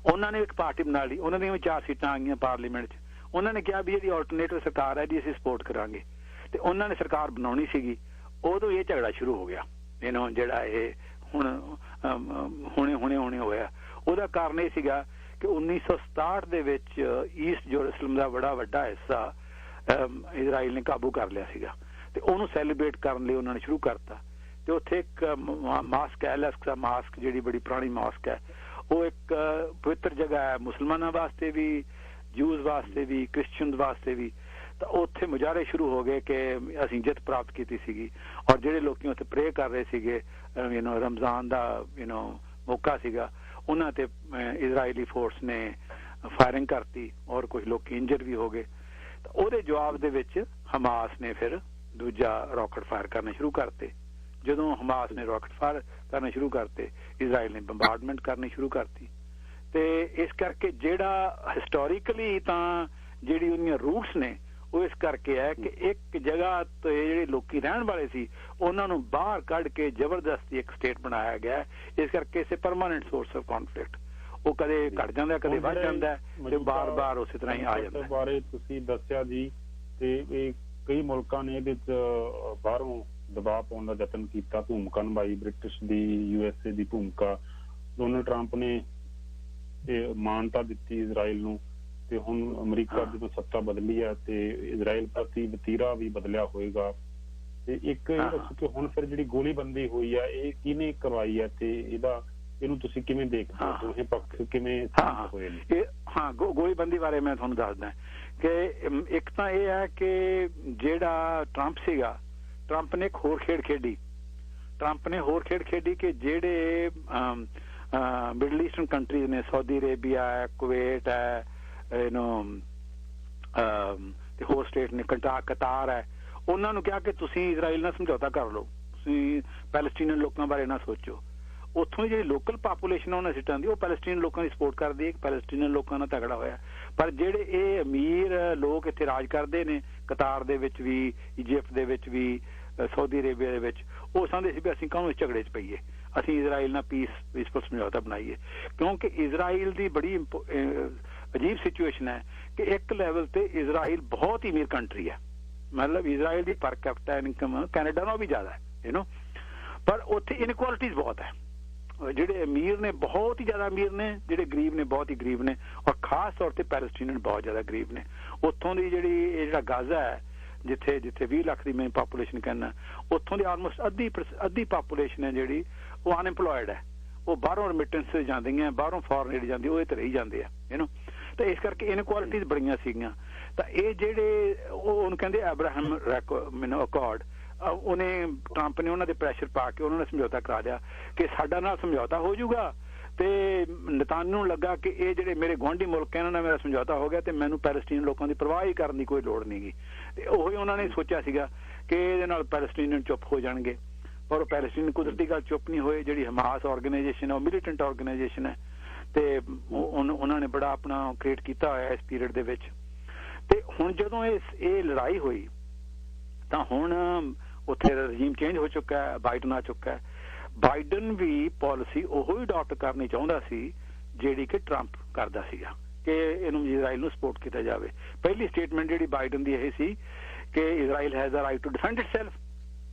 ਉਹਨਾਂ ਨੇ ਇੱਕ ਪਾਰਟੀ ਬਣਾ ਲਈ, ਉਹਨਾਂ ਦੀਆਂ ਵੀ 4 ਸੀਟਾਂ ਆ ਗਈਆਂ ਪਾਰਲੀਮੈਂਟ 'ਚ। ਉਹਨਾਂ ਨੇ ਕਿਹਾ ਵੀ ਜਿਹੜੀ ਆਲਟਰਨੇਟਿਵ ਸਰਕਾਰ ਹੈ ਜੀ ਅਸੀਂ ਸਪੋਰਟ ਕਰਾਂਗੇ, ਤੇ ਉਹਨਾਂ ਨੇ ਸਰਕਾਰ ਬਣਾਉਣੀ ਸੀਗੀ। ਉਦੋਂ ਇਹ ਝਗੜਾ ਸ਼ੁਰੂ ਹੋ ਗਿਆ ਜਿਹੜਾ ਇਹ ਹੁਣੇ ਹੋਇਆ। ਉਹਦਾ ਕਾਰਨ ਇਹ ਸੀਗਾ ਕਿ 1967 ਦੇ ਵਿੱਚ ਈਸਟ ਜੈਰੂਸਲਮ ਦਾ ਬੜਾ ਵੱਡਾ ਹਿੱਸਾ ਇਜ਼ਰਾਈਲ ਨੇ ਕਾਬੂ ਕਰ ਲਿਆ ਸੀਗਾ ਤੇ ਉਹਨੂੰ ਸੈਲੀਬ੍ਰੇਟ ਕਰਨ ਲਈ ਉਹਨਾਂ ਨੇ ਸ਼ੁਰੂ ਕਰਤਾ। ਤੇ ਉੱਥੇ ਇੱਕ ਮਾਸਕ ਹੈ, ਅਲ-ਅਕਸਾ ਮਾਸਕ, ਜਿਹੜੀ ਬੜੀ ਪੁਰਾਣੀ ਮਾਸਕ ਹੈ, ਉਹ ਇੱਕ ਪਵਿੱਤਰ ਜਗ੍ਹਾ ਹੈ ਮੁਸਲਮਾਨਾਂ ਵਾਸਤੇ ਵੀ, ਜੂਜ਼ ਵਾਸਤੇ ਵੀ, ਕ੍ਰਿਸਚੀਅਨ ਵਾਸਤੇ ਵੀ। ਤਾਂ ਉੱਥੇ ਮੁਜ਼ਾਹਰੇ ਸ਼ੁਰੂ ਹੋ ਗਏ ਕਿ ਅਸੀਂ ਜਿੱਤ ਪ੍ਰਾਪਤ ਕੀਤੀ ਸੀਗੀ ਔਰ ਜਿਹੜੇ ਲੋਕੀ ਉੱਥੇ ਪ੍ਰੇ ਕਰ ਰਹੇ ਸੀਗੇ, ਰਮਜ਼ਾਨ ਦਾ ਮੌਕਾ ਸੀਗਾ, ਉਹਨਾਂ ਤੇ ਇਜ਼ਰਾਈਲੀ ਫੋਰਸ ਨੇ ਫਾਇਰਿੰਗ ਕਰਤੀ ਔਰ ਕੁਝ ਲੋਕੀ ਇੰਜਰ ਵੀ ਹੋ ਗਏ। ਤਾਂ ਉਹਦੇ ਜਵਾਬ ਦੇ ਵਿੱਚ ਹਮਾਸ ਨੇ ਫਿਰ ਦੂਜਾ ਰਾਕਟ ਫਾਇਰ ਕਰਨੇ ਸ਼ੁਰੂ ਕਰਤੇ। ਜਦੋਂ ਹਮਾਸ ਨੇ ਰਾਕਟ ਫਾਇਰ ਕਰਨੇ ਸ਼ੁਰੂ ਕਰਤੇ, ਇਜ਼ਰਾਈਲ ਨੇ ਬੰਬਾਰਡਮੈਂਟ ਕਰਨੀ ਸ਼ੁਰੂ ਕਰਤੀ। ਤੇ ਇਸ ਕਰਕੇ ਜਿਹੜਾ ਹਿਸਟੋਰੀਕਲੀ ਤਾਂ ਜਿਹੜੀ ਉਹਦੀਆਂ ਰੂਟਸ ਨੇ ਉਹ ਇਸ ਕਰਕੇ ਹੈ ਕਿ ਇੱਕ ਜਗ੍ਹਾ ਤੇ ਜਿਹੜੇ ਲੋਕੀ ਰਹਿਣ ਵਾਲੇ ਸੀ ਉਹਨਾਂ ਨੂੰ ਬਾਹਰ ਕੱਢ ਕੇ ਜ਼ਬਰਦਸਤੀ ਇੱਕ ਸਟੇਟ ਬਣਾਇਆ ਗਿਆ। ਇਸ ਕਰਕੇ ਇਸੇ ਪਰਮਾਨੈਂਟ ਸੋਰਸ ਆਫ ਕੌਨਫਲਿਕਟ, ਉਹ ਕਦੇ ਘਟ ਜਾਂਦਾ ਕਦੇ ਵੱਧ ਜਾਂਦਾ ਤੇ ਬਾਰ-ਬਾਰ ਉਸੇ ਤਰ੍ਹਾਂ ਹੀ ਆ ਜਾਂਦਾ। ਬਾਰੇ ਤੁਸੀਂ ਦੱਸਿਆ ਜੀ, ਤੇ ਇਹ ਕਈ ਮੁਲਕਾਂ ਨੇ ਇਹਦੇ ਚ ਬਾਹਰੋਂ ਦਬਾਅ ਪਾਉਣ ਦਾ ਯਤਨ ਕੀਤਾ, ਭੂਮਿਕਾ ਨਿਭਾਈ, ਬ੍ਰਿਟਿਸ਼ ਦੀ, USA ਦੀ ਭੂਮਿਕਾ। ਡੋਨਾਲਡ ਟਰੰਪ ਨੇ ਮਾਨਤਾ ਦਿੱਤੀ ਇਜ਼ਰਾਈਲ ਨੂੰ, ਤੇ ਹੁਣ ਅਮਰੀਕਾ ਜਦੋਂ ਸੱਤਾ ਬਦਲੀ ਹੈ ਤੇ ਇਜ਼ਰਾਈਲ ਪ੍ਰਤੀ ਵਤੀਰਾ ਵੀ ਬਦਲਿਆ ਹੋਏਗਾ। ਤੇ ਇੱਕ ਕਿ ਹੁਣ ਫਿਰ ਜਿਹੜੀ ਗੋਲੀਬੰਦੀ ਹੋਈ ਹੈ ਇਹ ਕਿਹਨੇ ਕਰਵਾਈ ਹੈ ਤੇ ਇਹਨੂੰ ਤੁਸੀਂ ਕਿਵੇਂ ਦੇਖਦੇ ਹੋ, ਦੋਹੇ ਪੱਖ ਕਿਵੇਂ ਹੋਏ ਨੇ? ਗੋਲੀਬੰਦੀ ਬਾਰੇ ਮੈਂ ਤੁਹਾਨੂੰ ਦੱਸਦਾ ਕਿ ਇੱਕ ਤਾਂ ਇਹ ਹੈ ਕਿ ਜਿਹੜਾ ਟਰੰਪ ਸੀਗਾ, ਟਰੰਪ ਨੇ ਇੱਕ ਹੋਰ ਖੇਡ ਖੇਡੀ ਕਿ ਜਿਹੜੇ ਮਿਡਲ ਈਸਟਰਨ ਕੰਟਰੀਜ਼ ਨੇ, ਸਾਊਦੀ ਅਰੇਬੀਆ ਹੈ, ਕੁਵੈਤ ਹੈ, ਤੇ ਹੋਰ ਸਟੇਟ ਨੇ, ਕਤਾਰ ਹੈ, ਉਹਨਾਂ ਨੂੰ ਕਿਹਾ ਕਿ ਤੁਸੀਂ ਇਜ਼ਰਾਈਲ ਨਾਲ ਸਮਝੌਤਾ ਕਰ ਲਓ, ਤੁਸੀਂ ਪੈਲਸਟੀਨੀਅਨ ਲੋਕਾਂ ਬਾਰੇ ਨਾ ਸੋਚੋ। ਉੱਥੋਂ ਦੀ ਜਿਹੜੀ ਲੋਕਲ ਪਾਪੂਲੇਸ਼ਨ ਉਹਨਾਂ ਸੀਟਾਂ ਦੀ ਉਹ ਪੈਲਸਟੀਨੀਅਨ ਲੋਕਾਂ ਦੀ ਸਪੋਰਟ ਕਰਦੀ ਹੈ, ਪੈਲਸਟੀਨੀਅਨ ਲੋਕਾਂ ਨਾਲ ਤਗੜਾ ਹੋਇਆ। ਪਰ ਜਿਹੜੇ ਇਹ ਅਮੀਰ ਲੋਕ ਇੱਥੇ ਰਾਜ ਕਰਦੇ ਨੇ, ਕਤਾਰ ਦੇ ਵਿੱਚ ਵੀ, ਇਜਿਪਟ ਦੇ ਵਿੱਚ ਵੀ, ਸਾਊਦੀ ਅਰੇਬੀਆ ਦੇ ਵਿੱਚ, ਉਹ ਸਮਝਦੇ ਸੀ ਵੀ ਅਸੀਂ ਕਾਹਨੂੰ ਝਗੜੇ 'ਚ ਪਈਏ, ਅਸੀਂ ਇਜ਼ਰਾਈਲ ਨਾਲ ਪੀਸਫੁਲ ਸਮਝੌਤਾ ਬਣਾਈਏ। ਕਿਉਂਕਿ ਇਜ਼ਰਾਈਲ ਦੀ ਬੜੀ ਅਜੀਬ ਸਿਚੁਏਸ਼ਨ ਹੈ ਕਿ ਇੱਕ ਲੈਵਲ ਤੇ ਇਜ਼ਰਾਈਲ ਬਹੁਤ ਹੀ ਅਮੀਰ ਕੰਟਰੀ ਹੈ, ਮਤਲਬ ਇਜ਼ਰਾਈਲ ਦੀ ਪਰ ਕੈਪੀਟਾ ਇਨਕਮ ਕੈਨੇਡਾ ਨਾਲੋਂ ਵੀ ਜ਼ਿਆਦਾ ਹੈ, ਪਰ ਉੱਥੇ ਇਨਕੁਆਲਿਟੀਜ਼ ਬਹੁਤ ਹੈ। ਜਿਹੜੇ ਅਮੀਰ ਨੇ ਬਹੁਤ ਹੀ ਜ਼ਿਆਦਾ ਅਮੀਰ ਨੇ, ਜਿਹੜੇ ਗਰੀਬ ਨੇ ਬਹੁਤ ਹੀ ਗਰੀਬ ਨੇ, ਔਰ ਖਾਸ ਤੌਰ ਤੇ ਪੈਲਸਟੀਨੀਅਨ ਬਹੁਤ ਜ਼ਿਆਦਾ ਗਰੀਬ ਨੇ। ਉੱਥੋਂ ਦੀ ਜਿਹੜਾ ਗਾਜ਼ਾ ਹੈ ਜਿੱਥੇ 20 ਲੱਖ ਦੀ ਮੇਨ ਪਾਪੂਲੇਸ਼ਨ ਕਹਿੰਦਾ, ਉੱਥੋਂ ਦੀ ਆਲਮੋਸਟ ਅੱਧੀ ਪਾਪੂਲੇਸ਼ਨ ਹੈ ਜਿਹੜੀ ਉਹ ਅਨਐਮਪਲੋਇਡ ਹੈ, ਉਹ ਬਾਹਰੋਂ ਰੈਮਿਟੈਂਸ ਜਾਂਦੀਆਂ, ਬਾਹਰੋਂ ਫੋਰਨ ਏਡ ਜਾਂਦੀ, ਉਹ ਇੱਥੇ ਰਹੀ ਜਾਂਦੇ ਆ ਤਾਂ ਇਸ ਕਰਕੇ ਇਨਕੁਆਲਿਟੀਜ਼ ਬੜੀਆਂ ਸੀਗੀਆਂ। ਤਾਂ ਇਹ ਜਿਹੜੇ ਉਹਨੂੰ ਕਹਿੰਦੇ ਅਬਰਾਹਮ ਅਕੋਰਡ, ਉਹਨੇ ਟਰੰਪ ਨੇ ਉਹਨਾਂ ਦੇ ਪ੍ਰੈਸ਼ਰ ਪਾ ਕੇ ਉਹਨਾਂ ਨੇ ਸਮਝੌਤਾ ਕਰਾ ਲਿਆ ਕਿ ਸਾਡਾ ਨਾਲ ਸਮਝੌਤਾ ਹੋ ਜਾਊਗਾ। ਤੇ ਨਤਾਨਿਆਹੂ ਨੂੰ ਲੱਗਾ ਕਿ ਇਹ ਜਿਹੜੇ ਮੇਰੇ ਗੁਆਂਢੀ ਮੁਲਕ ਇਹਨਾਂ ਨਾਲ ਮੇਰਾ ਸਮਝੌਤਾ ਹੋ ਗਿਆ ਤੇ ਮੈਨੂੰ ਪੈਲਸਟੀਨ ਲੋਕਾਂ ਦੀ ਪਰਵਾਹ ਹੀ ਕਰਨ ਦੀ ਕੋਈ ਲੋੜ ਨਹੀਂ ਗੀ। ਤੇ ਉਹੀ ਉਹਨਾਂ ਨੇ ਸੋਚਿਆ ਸੀਗਾ ਕਿ ਇਹਦੇ ਨਾਲ ਪੈਲਸਟੀਨੀਅਨ ਚੁੱਪ ਹੋ ਜਾਣਗੇ, ਪਰ ਪੈਲਸਟੀਨ ਕੁਦਰਤੀ ਗੱਲ ਚੁੱਪ ਨਹੀਂ ਹੋਏ। ਜਿਹੜੀ ਹਮਾਸ ਆਰਗੇਨਾਈਜੇਸ਼ਨ ਹੈ ਉਹ ਮਿਲੀਟੈਂਟ ਆਰਗੇਨਾਈਜੇਸ਼ਨ ਹੈ ਤੇ ਉਹਨਾਂ ਨੇ ਬੜਾ ਆਪਣਾ ਕ੍ਰੀਏਟ ਕੀਤਾ ਹੋਇਆ ਇਸ ਪੀਰੀਅਡ ਦੇ ਵਿੱਚ। ਤੇ ਹੁਣ ਜਦੋਂ ਇਹ ਲੜਾਈ ਹੋਈ ਤਾਂ ਹੁਣ ਉੱਥੇ ਰਜੀਮ ਚੇਂਜ ਹੋ ਚੁੱਕਾ ਹੈ, ਬਾਈਡਨ ਆ ਚੁੱਕਾ ਹੈ। ਬਾਈਡਨ ਵੀ ਪਾਲਿਸੀ ਉਹੋ ਹੀ ਅਡਾਪਟ ਕਰਨੀ ਚਾਹੁੰਦਾ ਸੀ ਜਿਹੜੀ ਕਿ ਟਰੰਪ ਕਰਦਾ ਸੀਗਾ ਕਿ ਇਹਨੂੰ ਇਜ਼ਰਾਈਲ ਨੂੰ ਸਪੋਰਟ ਕੀਤਾ ਜਾਵੇ। ਪਹਿਲੀ ਸਟੇਟਮੈਂਟ ਜਿਹੜੀ ਬਾਈਡਨ ਦੀ ਇਹ ਸੀ ਕਿ Israel has a right to defend itself,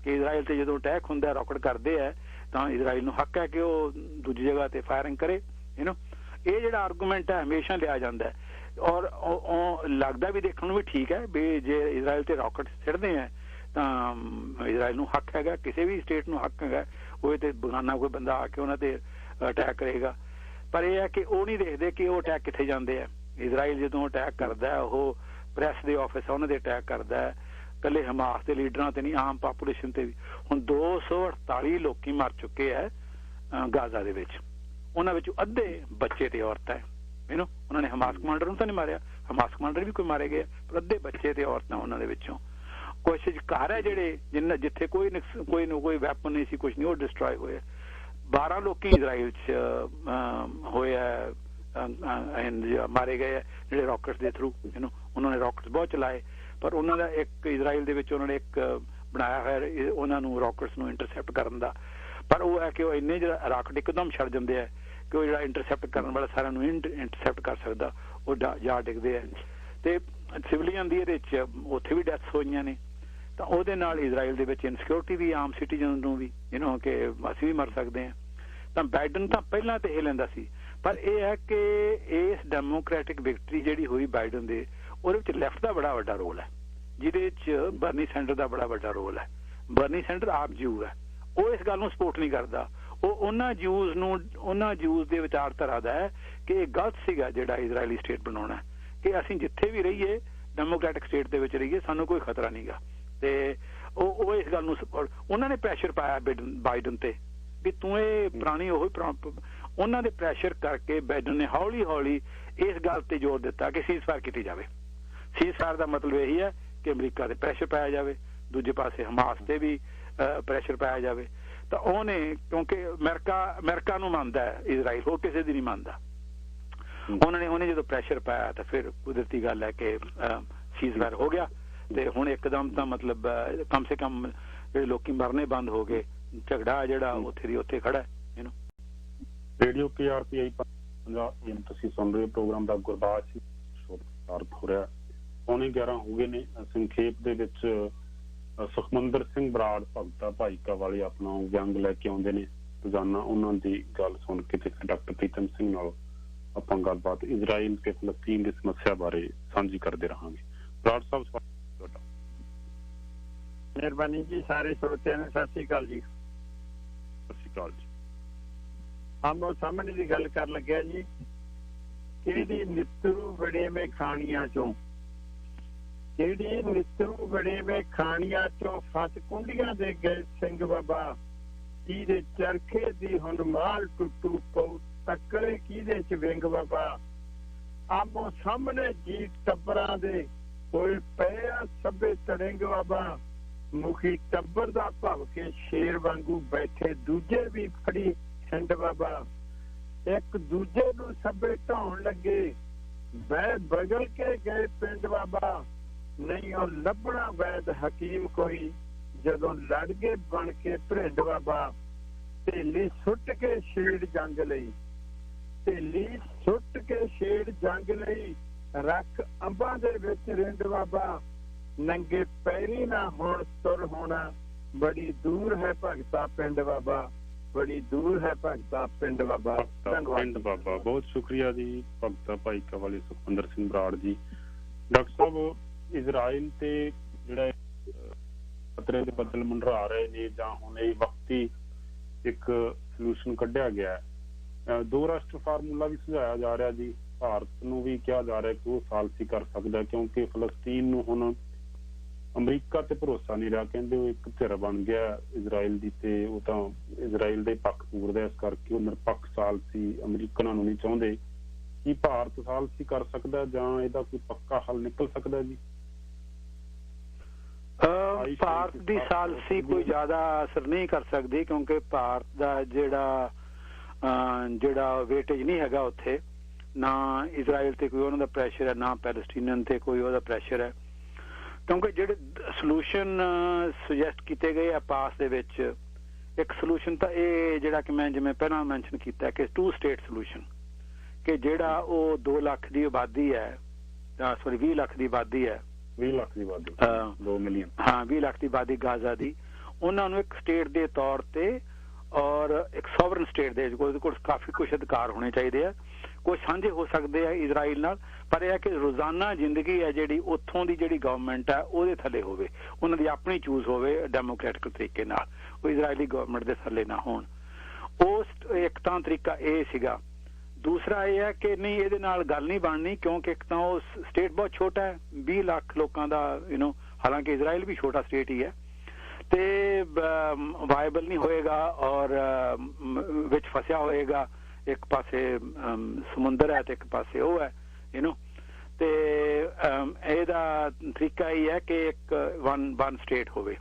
ਕਿ ਇਜ਼ਰਾਈਲ ਤੇ ਜਦੋਂ ਅਟੈਕ ਹੁੰਦਾ ਰੌਕਟ ਕਰਦੇ ਹੈ ਤਾਂ ਇਜ਼ਰਾਈਲ ਨੂੰ ਹੱਕ ਹੈ ਕਿ ਉਹ ਦੂਜੀ ਜਗ੍ਹਾ ਤੇ ਫਾਇਰਿੰਗ ਕਰੇ। ਇਹ ਜਿਹੜਾ ਆਰਗੂਮੈਂਟ ਹੈ ਹਮੇਸ਼ਾ ਲਿਆ ਜਾਂਦਾ ਔਰ ਲੱਗਦਾ ਵੀ ਦੇਖਣ ਨੂੰ ਵੀ ਠੀਕ ਹੈ ਵੀ ਜੇ ਇਜ਼ਰਾਈਲ ਤੇ ਰੌਕਟ ਸਿੱਟਦੇ ਹੈ ਤਾਂ ਇਜ਼ਰਾਈਲ ਨੂੰ ਹੱਕ ਹੈਗਾ, ਕਿਸੇ ਵੀ ਸਟੇਟ ਨੂੰ ਹੱਕ ਹੈਗਾ ਉਹ ਤੇ ਬਗਾਨਾ ਕੋਈ ਬੰਦਾ ਆ ਕੇ ਉਹਨਾਂ ਤੇ ਅਟੈਕ ਕਰੇਗਾ। ਪਰ ਇਹ ਹੈ ਕਿ ਉਹ ਨਹੀਂ ਦੇਖਦੇ ਕਿ ਉਹ ਅਟੈਕ ਕਿੱਥੇ ਜਾਂਦੇ ਆ। ਇਜ਼ਰਾਈਲ ਜਦੋਂ ਅਟੈਕ ਕਰਦਾ ਉਹ ਪ੍ਰੈਸ ਦੇ ਆਫਿਸ ਉਹਨਾਂ ਦੇ ਅਟੈਕ ਕਰਦਾ ਹੈ, ਇਕੱਲੇ ਹਮਾਸ ਦੇ ਲੀਡਰਾਂ ਤੇ ਨਹੀਂ ਆਮ ਪਾਪੂਲੇਸ਼ਨ ਤੇ ਵੀ। ਹੁਣ 248 ਲੋਕੀ ਮਰ ਚੁੱਕੇ ਹੈ ਗਾਜ਼ਾ ਦੇ ਵਿੱਚ, ਉਹਨਾਂ ਵਿੱਚੋਂ ਅੱਧੇ ਬੱਚੇ ਤੇ ਔਰਤਾਂ ਹੈ। ਉਹਨਾਂ ਨੇ ਹਮਾਸ ਕਮਾਂਡਰ ਨੂੰ ਤਾਂ ਨਹੀਂ ਮਾਰਿਆ, ਹਮਾਸ ਕਮਾਂਡਰ ਵੀ ਕੋਈ ਮਾਰੇ ਗਏ, ਪਰ ਅੱਧੇ ਬੱਚੇ ਤੇ ਔਰਤਾਂ ਉਹਨਾਂ ਦੇ ਵਿੱਚੋਂ। ਕੁਛ ਘਰ ਹੈ ਜਿਹੜੇ ਜਿੱਥੇ ਕੋਈ ਵੈਪਨ ਨਹੀਂ ਸੀ, ਕੁਛ ਨਹੀਂ, ਉਹ ਡਿਸਟਰੋਏ ਹੋਏ। 12 ਲੋਕੀ ਇਜ਼ਰਾਈਲ 'ਚ ਹੋਏ ਹੈ ਮਾਰੇ ਗਏ ਜਿਹੜੇ ਰਾਕਟਸ ਦੇ ਥਰੂ। ਉਹਨਾਂ ਨੇ ਰਾਕਟਸ ਬਹੁਤ ਚਲਾਏ ਪਰ ਉਹਨਾਂ ਦਾ ਇੱਕ ਇਜ਼ਰਾਈਲ ਦੇ ਵਿੱਚ ਉਹਨਾਂ ਨੇ ਇੱਕ ਬਣਾਇਆ ਹੋਇਆ ਉਹਨਾਂ ਨੂੰ ਰਾਕਟਸ ਨੂੰ ਇੰਟਰਸੈਪਟ ਕਰਨ ਦਾ। ਪਰ ਉਹ ਹੈ ਕਿ ਉਹ ਇੰਨੇ ਜਿਹੜਾ ਰਾਕਟ ਇੱਕਦਮ ਛੱਡ ਜਾਂਦੇ ਹੈ ਕਿ ਉਹ ਜਿਹੜਾ ਇੰਟਰਸੈਪਟ ਕਰਨ ਵਾਲਾ ਸਾਰਿਆਂ ਨੂੰ ਇੰਟਰਸੈਪਟ ਕਰ ਸਕਦਾ ਉਹ ਜਾ ਡਿੱਗਦੇ ਹੈ। ਤੇ ਸਿਵਲੀਅਨ ਦੀ ਇਹਦੇ 'ਚ ਉੱਥੇ ਵੀ ਡੈਥਸ ਹੋਈਆਂ ਨੇ। ਤਾਂ ਉਹਦੇ ਨਾਲ ਇਜ਼ਰਾਈਲ ਦੇ ਵਿੱਚ ਇਨਸਿਕਿਉਰਿਟੀ ਵੀ ਆਮ ਸਿਟੀਜ਼ਨ ਨੂੰ ਵੀ ਕਿ ਅਸੀਂ ਵੀ ਮਰ ਸਕਦੇ ਹਾਂ। ਤਾਂ ਬਾਈਡਨ ਤਾਂ ਪਹਿਲਾਂ ਤੇ ਇਹ ਲੈਂਦਾ ਸੀ, ਪਰ ਇਹ ਹੈ ਕਿ ਇਸ ਡੈਮੋਕ੍ਰੈਟਿਕ ਵਿਕਟਰੀ ਜਿਹੜੀ ਹੋਈ ਬਾਈਡਨ ਦੇ ਉਹਦੇ ਵਿੱਚ ਲੈਫਟ ਦਾ ਬੜਾ ਵੱਡਾ ਰੋਲ ਹੈ, ਜਿਹਦੇ 'ਚ ਬਰਨੀ ਸੈਂਡਰ ਦਾ ਬੜਾ ਵੱਡਾ ਰੋਲ ਹੈ। ਬਰਨੀ ਸੈਂਡਰ ਆਪ ਜਿਊ ਹੈ, ਉਹ ਇਸ ਗੱਲ ਨੂੰ ਸਪੋਰਟ ਨਹੀਂ ਕਰਦਾ। ਉਹ ਉਹਨਾਂ ਜਿਊਜ਼ ਦੇ ਵਿਚਾਰਧਾਰਾ ਦਾ ਹੈ ਕਿ ਇਹ ਗਲਤ ਸੀਗਾ ਜਿਹੜਾ ਇਜ਼ਰਾਈਲੀ ਸਟੇਟ ਬਣਾਉਣਾ, ਕਿ ਅਸੀਂ ਜਿੱਥੇ ਵੀ ਰਹੀਏ ਡੈਮੋਕ੍ਰੈਟਿਕ ਸਟੇਟ ਦੇ ਵਿੱਚ ਰਹੀਏ, ਸਾਨੂੰ ਕੋਈ ਖਤਰਾ ਨਹੀਂਗਾ। ਤੇ ਉਹ ਇਸ ਗੱਲ ਨੂੰ ਉਹਨਾਂ ਨੇ ਪ੍ਰੈਸ਼ਰ ਪਾਇਆ ਬਾਈਡਨ ਤੇ ਵੀ ਤੂੰ ਇਹ ਪੁਰਾਣੀ ਉਹਨਾਂ ਦੇ ਪ੍ਰੈਸ਼ਰ ਕਰਕੇ ਬਾਈਡਨ ਨੇ ਹੌਲੀ ਹੌਲੀ ਇਸ ਗੱਲ ਤੇ ਜ਼ੋਰ ਦਿੱਤਾ ਕਿ ਸੀਜ਼ਫਾਇਰ ਕੀਤੀ ਜਾਵੇ। ਸੀਜ਼ਫਾਇਰ ਦਾ ਮਤਲਬ ਇਹੀ ਹੈ ਕਿ ਅਮਰੀਕਾ ਤੇ ਪ੍ਰੈਸ਼ਰ ਪਾਇਆ ਜਾਵੇ, ਦੂਜੇ ਪਾਸੇ ਹਮਾਸ ਤੇ ਵੀ ਪ੍ਰੈਸ਼ਰ ਪਾਇਆ ਜਾਵੇ। ਤਾਂ ਉਹਨੇ ਕਿਉਂਕਿ ਅਮਰੀਕਾ ਨੂੰ ਮੰਨਦਾ ਹੈ ਇਜ਼ਰਾਈਲ, ਹੋਰ ਕਿਸੇ ਦੀ ਨਹੀਂ ਮੰਨਦਾ। ਉਹਨੇ ਜਦੋਂ ਪ੍ਰੈਸ਼ਰ ਪਾਇਆ ਤਾਂ ਫਿਰ ਕੁਦਰਤੀ ਗੱਲ ਹੈ ਕਿ ਸੀਜ਼ਫਾਇਰ ਹੋ ਗਿਆ। ਤੇ ਹੁਣ ਇੱਕਦਮ ਤਾਂ ਮਤਲਬ ਕਮ ਸੇ ਕਮ ਜਿਹੜੇ ਲੋਕੀ ਮਰਨੇ ਬੰਦ ਹੋ ਗਏ, ਝਗੜਾ ਜਿਹੜਾ ਉੱਥੇ ਦੀ ਉੱਥੇ ਖੜਾ ਹੈ। ਰੇਡੀਓ KRPI ਪੰਜਾਬ ਤੁਸੀਂ ਸੁਣ ਰਹੇ ਹੋ, ਪ੍ਰੋਗਰਾਮ ਦਾ ਗੁਰਬਾਜ ਪ੍ਰਸਾਰਿਤ ਹੋ ਰਿਹਾ। 11:15 ਹੋ ਗਏ ਨੇ। ਸੰਖੇਪ ਦੇ ਵਿੱਚ ਸੁਖਮੰਦਰ ਸਿੰਘ ਬਰਾੜ ਭਗਤਾ ਭਾਈਕਾ ਵਾਲੇ ਆਪਣਾ ਵਿਅੰਗ ਲੈ ਕੇ ਆਉਂਦੇ ਨੇ ਰੋਜ਼ਾਨਾ। ਉਹਨਾਂ ਦੀ ਗੱਲ ਸੁਣ ਕੇ ਤੇ ਡਾਕਟਰ ਪ੍ਰੀਤਮ ਸਿੰਘ ਨਾਲ ਆਪਾਂ ਗੱਲਬਾਤ ਇਜ਼ਰਾਈਲ ਤੇ ਫਲਸਤੀਨ ਦੀ ਸਮੱਸਿਆ ਬਾਰੇ ਸਾਂਝੀ ਕਰਦੇ ਰਹਾਂਗੇ। ਬਰਾੜ ਸਾਹਿਬ ਤੁਹਾਡਾ। ਮਿਹਰਬਾਨੀ ਜੀ। ਸਾਰੇ ਸਰੋਤਿਆਂ ਨੂੰ ਸਤਿ ਸ੍ਰੀ ਅਕਾਲ ਜੀ। ਸਤਿ ਸ੍ਰੀ ਅਕਾਲ ਜੀ। ਆਮੋ ਸਾਹਮਣੇ ਦੀ ਗੱਲ ਕਰਨ ਲੱਗਿਆ ਜੀ। ਕਿਹੜੀ ਨਿੱਤਰੂ ਵੜੇਵੇਂ ਖਾਣੀਆਂ ਚੋਂ, ਕਿਹੜੀ ਨਿੱਤਰੂ ਵੜੇਵੇਂ ਖਾਣੀਆਂ ਚੋਂ ਫਸ ਕੁੰਡੀਆਂ ਦੇ ਗਏ ਸਿੰਘ ਬਾਬਾ, ਕਿਹਦੇ ਚਰਖੇ ਦੀ ਹੁਣ ਮਾਲ ਟੁੱਟੂ ਪਊ, ਤੱਕਲੇ ਕਿਹਦੇ ਚ ਵਿੰਗ ਬਾਬਾ। ਆਮੋ ਸਾਹਮਣੇ ਜੀ ਟੱਬਰਾਂ ਦੇ ਹੋਏ ਪਏ ਆ ਸਭੇ ਤੜਿੰਗ ਬਾਬਾ, ਮੁਖੀ ਟੱਬਰ ਦਾ ਭਵ ਕੇ ਸ਼ੇਰ ਵਾਂਗੂ ਬੈਠੇ ਦੂਜੇ ਵੀ ਫੜੀ ਛੰਡ ਬਾਬਾ। ਇੱਕ ਦੂਜੇ ਨੂੰ ਸਭੇ ਢਾਉਣ ਲੱਗੇ, ਬਹਿ ਬਗਲ ਕੇ ਗਏ ਪਿੰਡ ਬਾਬਾ, ਨਹੀਂ ਉਹ ਲੱਭਣਾ ਵੈਦ ਹਕੀਮ ਕੋਈ, ਜਦੋਂ ਲੜ ਗਏ ਬਣ ਕੇ ਭਰਿੰਡ ਬਾਬਾ। ਢੇਲੀ ਸੁੱਟ ਕੇ ਛੇੜ ਜੰਗ ਲਈ, ਢੇਲੀ ਸੁੱਟ ਕੇ ਛੇੜ ਜੰਗ ਲਈ, ਰੱਖ ਅੰਬਾਂ ਦੇ ਵਿੱਚ ਰਿੰਡ ਬਾਬਾ, ਨੰਗੇ ਪੈਰੀ ਨਾ ਹੁਣ ਤੁਰ ਹੋਣਾ, ਬੜੀ ਦੂਰ ਹੈ ਭਗਤਾ ਪਿੰਡ ਬਾਬਾ, ਬੜੀ ਦੂਰ ਹੈ ਭਗਤਾ ਪਿੰਡ ਬਾਬਾ। ਪਿੰਡ ਬਾਬਾ, ਬਹੁਤ ਸ਼ੁਕਰੀਆ ਜੀ ਭਗਤਾ ਭਾਈਕਾ ਵਾਲੇ ਸੁਖਮੰਦਰ ਸਿੰਘ ਬਰਾੜ ਜੀ। ਡਾਕਟਰ ਸਾਹਿਬ, ਇਜ਼ਰਾਈਲ ਤੇ ਜਿਹੜਾ ਖਤਰੇ ਦੇ ਬੱਦਲ ਮੰਡਰਾ ਰਹੇ ਨੇ ਜਾਂ ਹੁਣ ਇਹ ਵਕਤੀ ਇੱਕ ਸੋਲੂਸ਼ਨ ਕੱਢਿਆ ਗਿਆ, 2 ਰਾਸ਼ਟਰ ਫਾਰਮੂਲਾ ਵੀ ਸੁਝਾਇਆ ਜਾ ਰਿਹਾ ਜੀ। ਭਾਰਤ ਨੂੰ ਵੀ ਕਿਹਾ ਜਾ ਰਿਹਾ ਕਿ ਉਹ ਸਾਲਸੀ ਕਰ ਸਕਦਾ, ਕਿਉਂਕਿ ਫਲਸਤੀਨ ਨੂੰ ਹੁਣ ਅਮਰੀਕਾ ਤੇ ਭਰੋਸਾ ਨਹੀਂ ਰਿਹਾ। ਕਹਿੰਦੇ ਉਹ ਇੱਕ ਧਿਰ ਬਣ ਗਿਆ ਇਜ਼ਰਾਈਲ ਦੀ ਤੇ ਉਹ ਤਾਂ ਇਜ਼ਰਾਈਲ ਦੇ ਪੱਖ ਪੂਰਦਾ, ਇਸ ਕਰਕੇ ਉਹ ਨਿਰਪੱਖ ਸਾਲਸੀ ਅਮਰੀਕਨਾਂ ਨੂੰ ਨਹੀਂ ਚਾਹੁੰਦੇ। ਕੀ ਭਾਰਤ ਸਾਲਸੀ ਕਰ ਸਕਦਾ ਜਾਂ ਇਹਦਾ ਕੋਈ ਪੱਕਾ ਹੱਲ ਨਿਕਲ ਸਕਦਾ ਜੀ? ਭਾਰਤ ਦੀ ਸਾਲਸੀ ਕੋਈ ਜ਼ਿਆਦਾ ਅਸਰ ਨਹੀਂ ਕਰ ਸਕਦੀ, ਕਿਉਂਕਿ ਭਾਰਤ ਦਾ ਜਿਹੜਾ ਵੇਟੇਜ ਨਹੀਂ ਹੈਗਾ ਉੱਥੇ, ਨਾ ਇਜ਼ਰਾਈਲ ਤੇ ਕੋਈ ਉਹਨਾਂ ਦਾ ਪ੍ਰੈਸ਼ਰ ਹੈ, ਨਾ ਪੈਲਸਟੀਨੀਅਨ ਤੇ ਕੋਈ ਉਹਦਾ ਪ੍ਰੈਸ਼ਰ ਹੈ, ਕਿਉਂਕਿ ਜਿਹੜੇ ਸੋਲੂਸ਼ਨ ਸੁਜੈਸਟ ਕੀਤੇ ਗਏ ਆ ਪਾਸ ਦੇ ਵਿੱਚ, ਇੱਕ ਸੋਲੂਸ਼ਨ ਤਾਂ ਇਹ ਜਿਹੜਾ ਕਿ ਮੈਂ ਜਿਵੇਂ ਪਹਿਲਾਂ ਮੈਂਸ਼ਨ ਕੀਤਾ ਕਿ 2 ਸਟੇਟ ਸੋਲੂਸ਼ਨ, ਕਿ ਜਿਹੜਾ ਉਹ 2 ਲੱਖ ਦੀ ਆਬਾਦੀ ਹੈ, ਸੌਰੀ 20 ਲੱਖ ਦੀ ਆਬਾਦੀ ਹੈ, 20 ਲੱਖ ਦੀ ਆਬਾਦੀ, 2 ਮਿਲੀਅਨ, ਹਾਂ 20 ਲੱਖ ਦੀ ਆਬਾਦੀ ਗਾਜ਼ਾ ਦੀ, ਉਹਨਾਂ ਨੂੰ ਇੱਕ ਸਟੇਟ ਦੇ ਤੌਰ ਤੇ ਔਰ ਇੱਕ ਸੋਵਰਨ ਸਟੇਟ ਦੇ ਉਹਦੇ ਕੋਲ ਕਾਫੀ ਕੁਛ ਅਧਿਕਾਰ ਹੋਣੇ ਚਾਹੀਦੇ ਆ, ਕੁਛ ਸਾਂਝੇ ਹੋ ਸਕਦੇ ਆ ਇਜ਼ਰਾਈਲ ਨਾਲ, ਪਰ ਇਹ ਹੈ ਕਿ ਰੋਜ਼ਾਨਾ ਜ਼ਿੰਦਗੀ ਹੈ ਜਿਹੜੀ ਉੱਥੋਂ ਦੀ ਜਿਹੜੀ ਗਵਰਨਮੈਂਟ ਹੈ ਉਹਦੇ ਥੱਲੇ ਹੋਵੇ, ਉਹਨਾਂ ਦੀ ਆਪਣੀ ਚੂਜ਼ ਹੋਵੇ ਡੈਮੋਕ੍ਰੈਟਿਕ ਤਰੀਕੇ ਨਾਲ, ਉਹ ਇਜ਼ਰਾਈਲੀ ਗਵਰਨਮੈਂਟ ਦੇ ਥੱਲੇ ਨਾ ਹੋਣ। ਉਸ ਇੱਕ ਤਾਂ ਤਰੀਕਾ ਇਹ ਸੀਗਾ। ਦੂਸਰਾ ਇਹ ਹੈ ਕਿ ਨਹੀਂ, ਇਹਦੇ ਨਾਲ ਗੱਲ ਨਹੀਂ ਬਣਨੀ, ਕਿਉਂਕਿ ਇੱਕ ਤਾਂ ਉਹ ਸਟੇਟ ਬਹੁਤ ਛੋਟਾ ਹੈ, 20 ਲੱਖ ਲੋਕਾਂ ਦਾ ਹਾਲਾਂਕਿ ਇਜ਼ਰਾਈਲ ਵੀ ਛੋਟਾ ਸਟੇਟ ਹੀ ਹੈ, ਤੇ ਵਾਇਬਲ ਨਹੀਂ ਹੋਏਗਾ ਔਰ ਵਿੱਚ ਫਸਿਆ ਹੋਏਗਾ, ਇੱਕ ਪਾਸੇ ਸਮੁੰਦਰ ਹੈ ਤੇ ਇੱਕ ਪਾਸੇ ਉਹ ਹੈ ਤੇ ਇਹਦਾ ਤਰੀਕਾ ਇਹ ਹੈ ਕਿ ਇੱਕ ਵਨ ਸਟੇਟ ਹੋਵੇ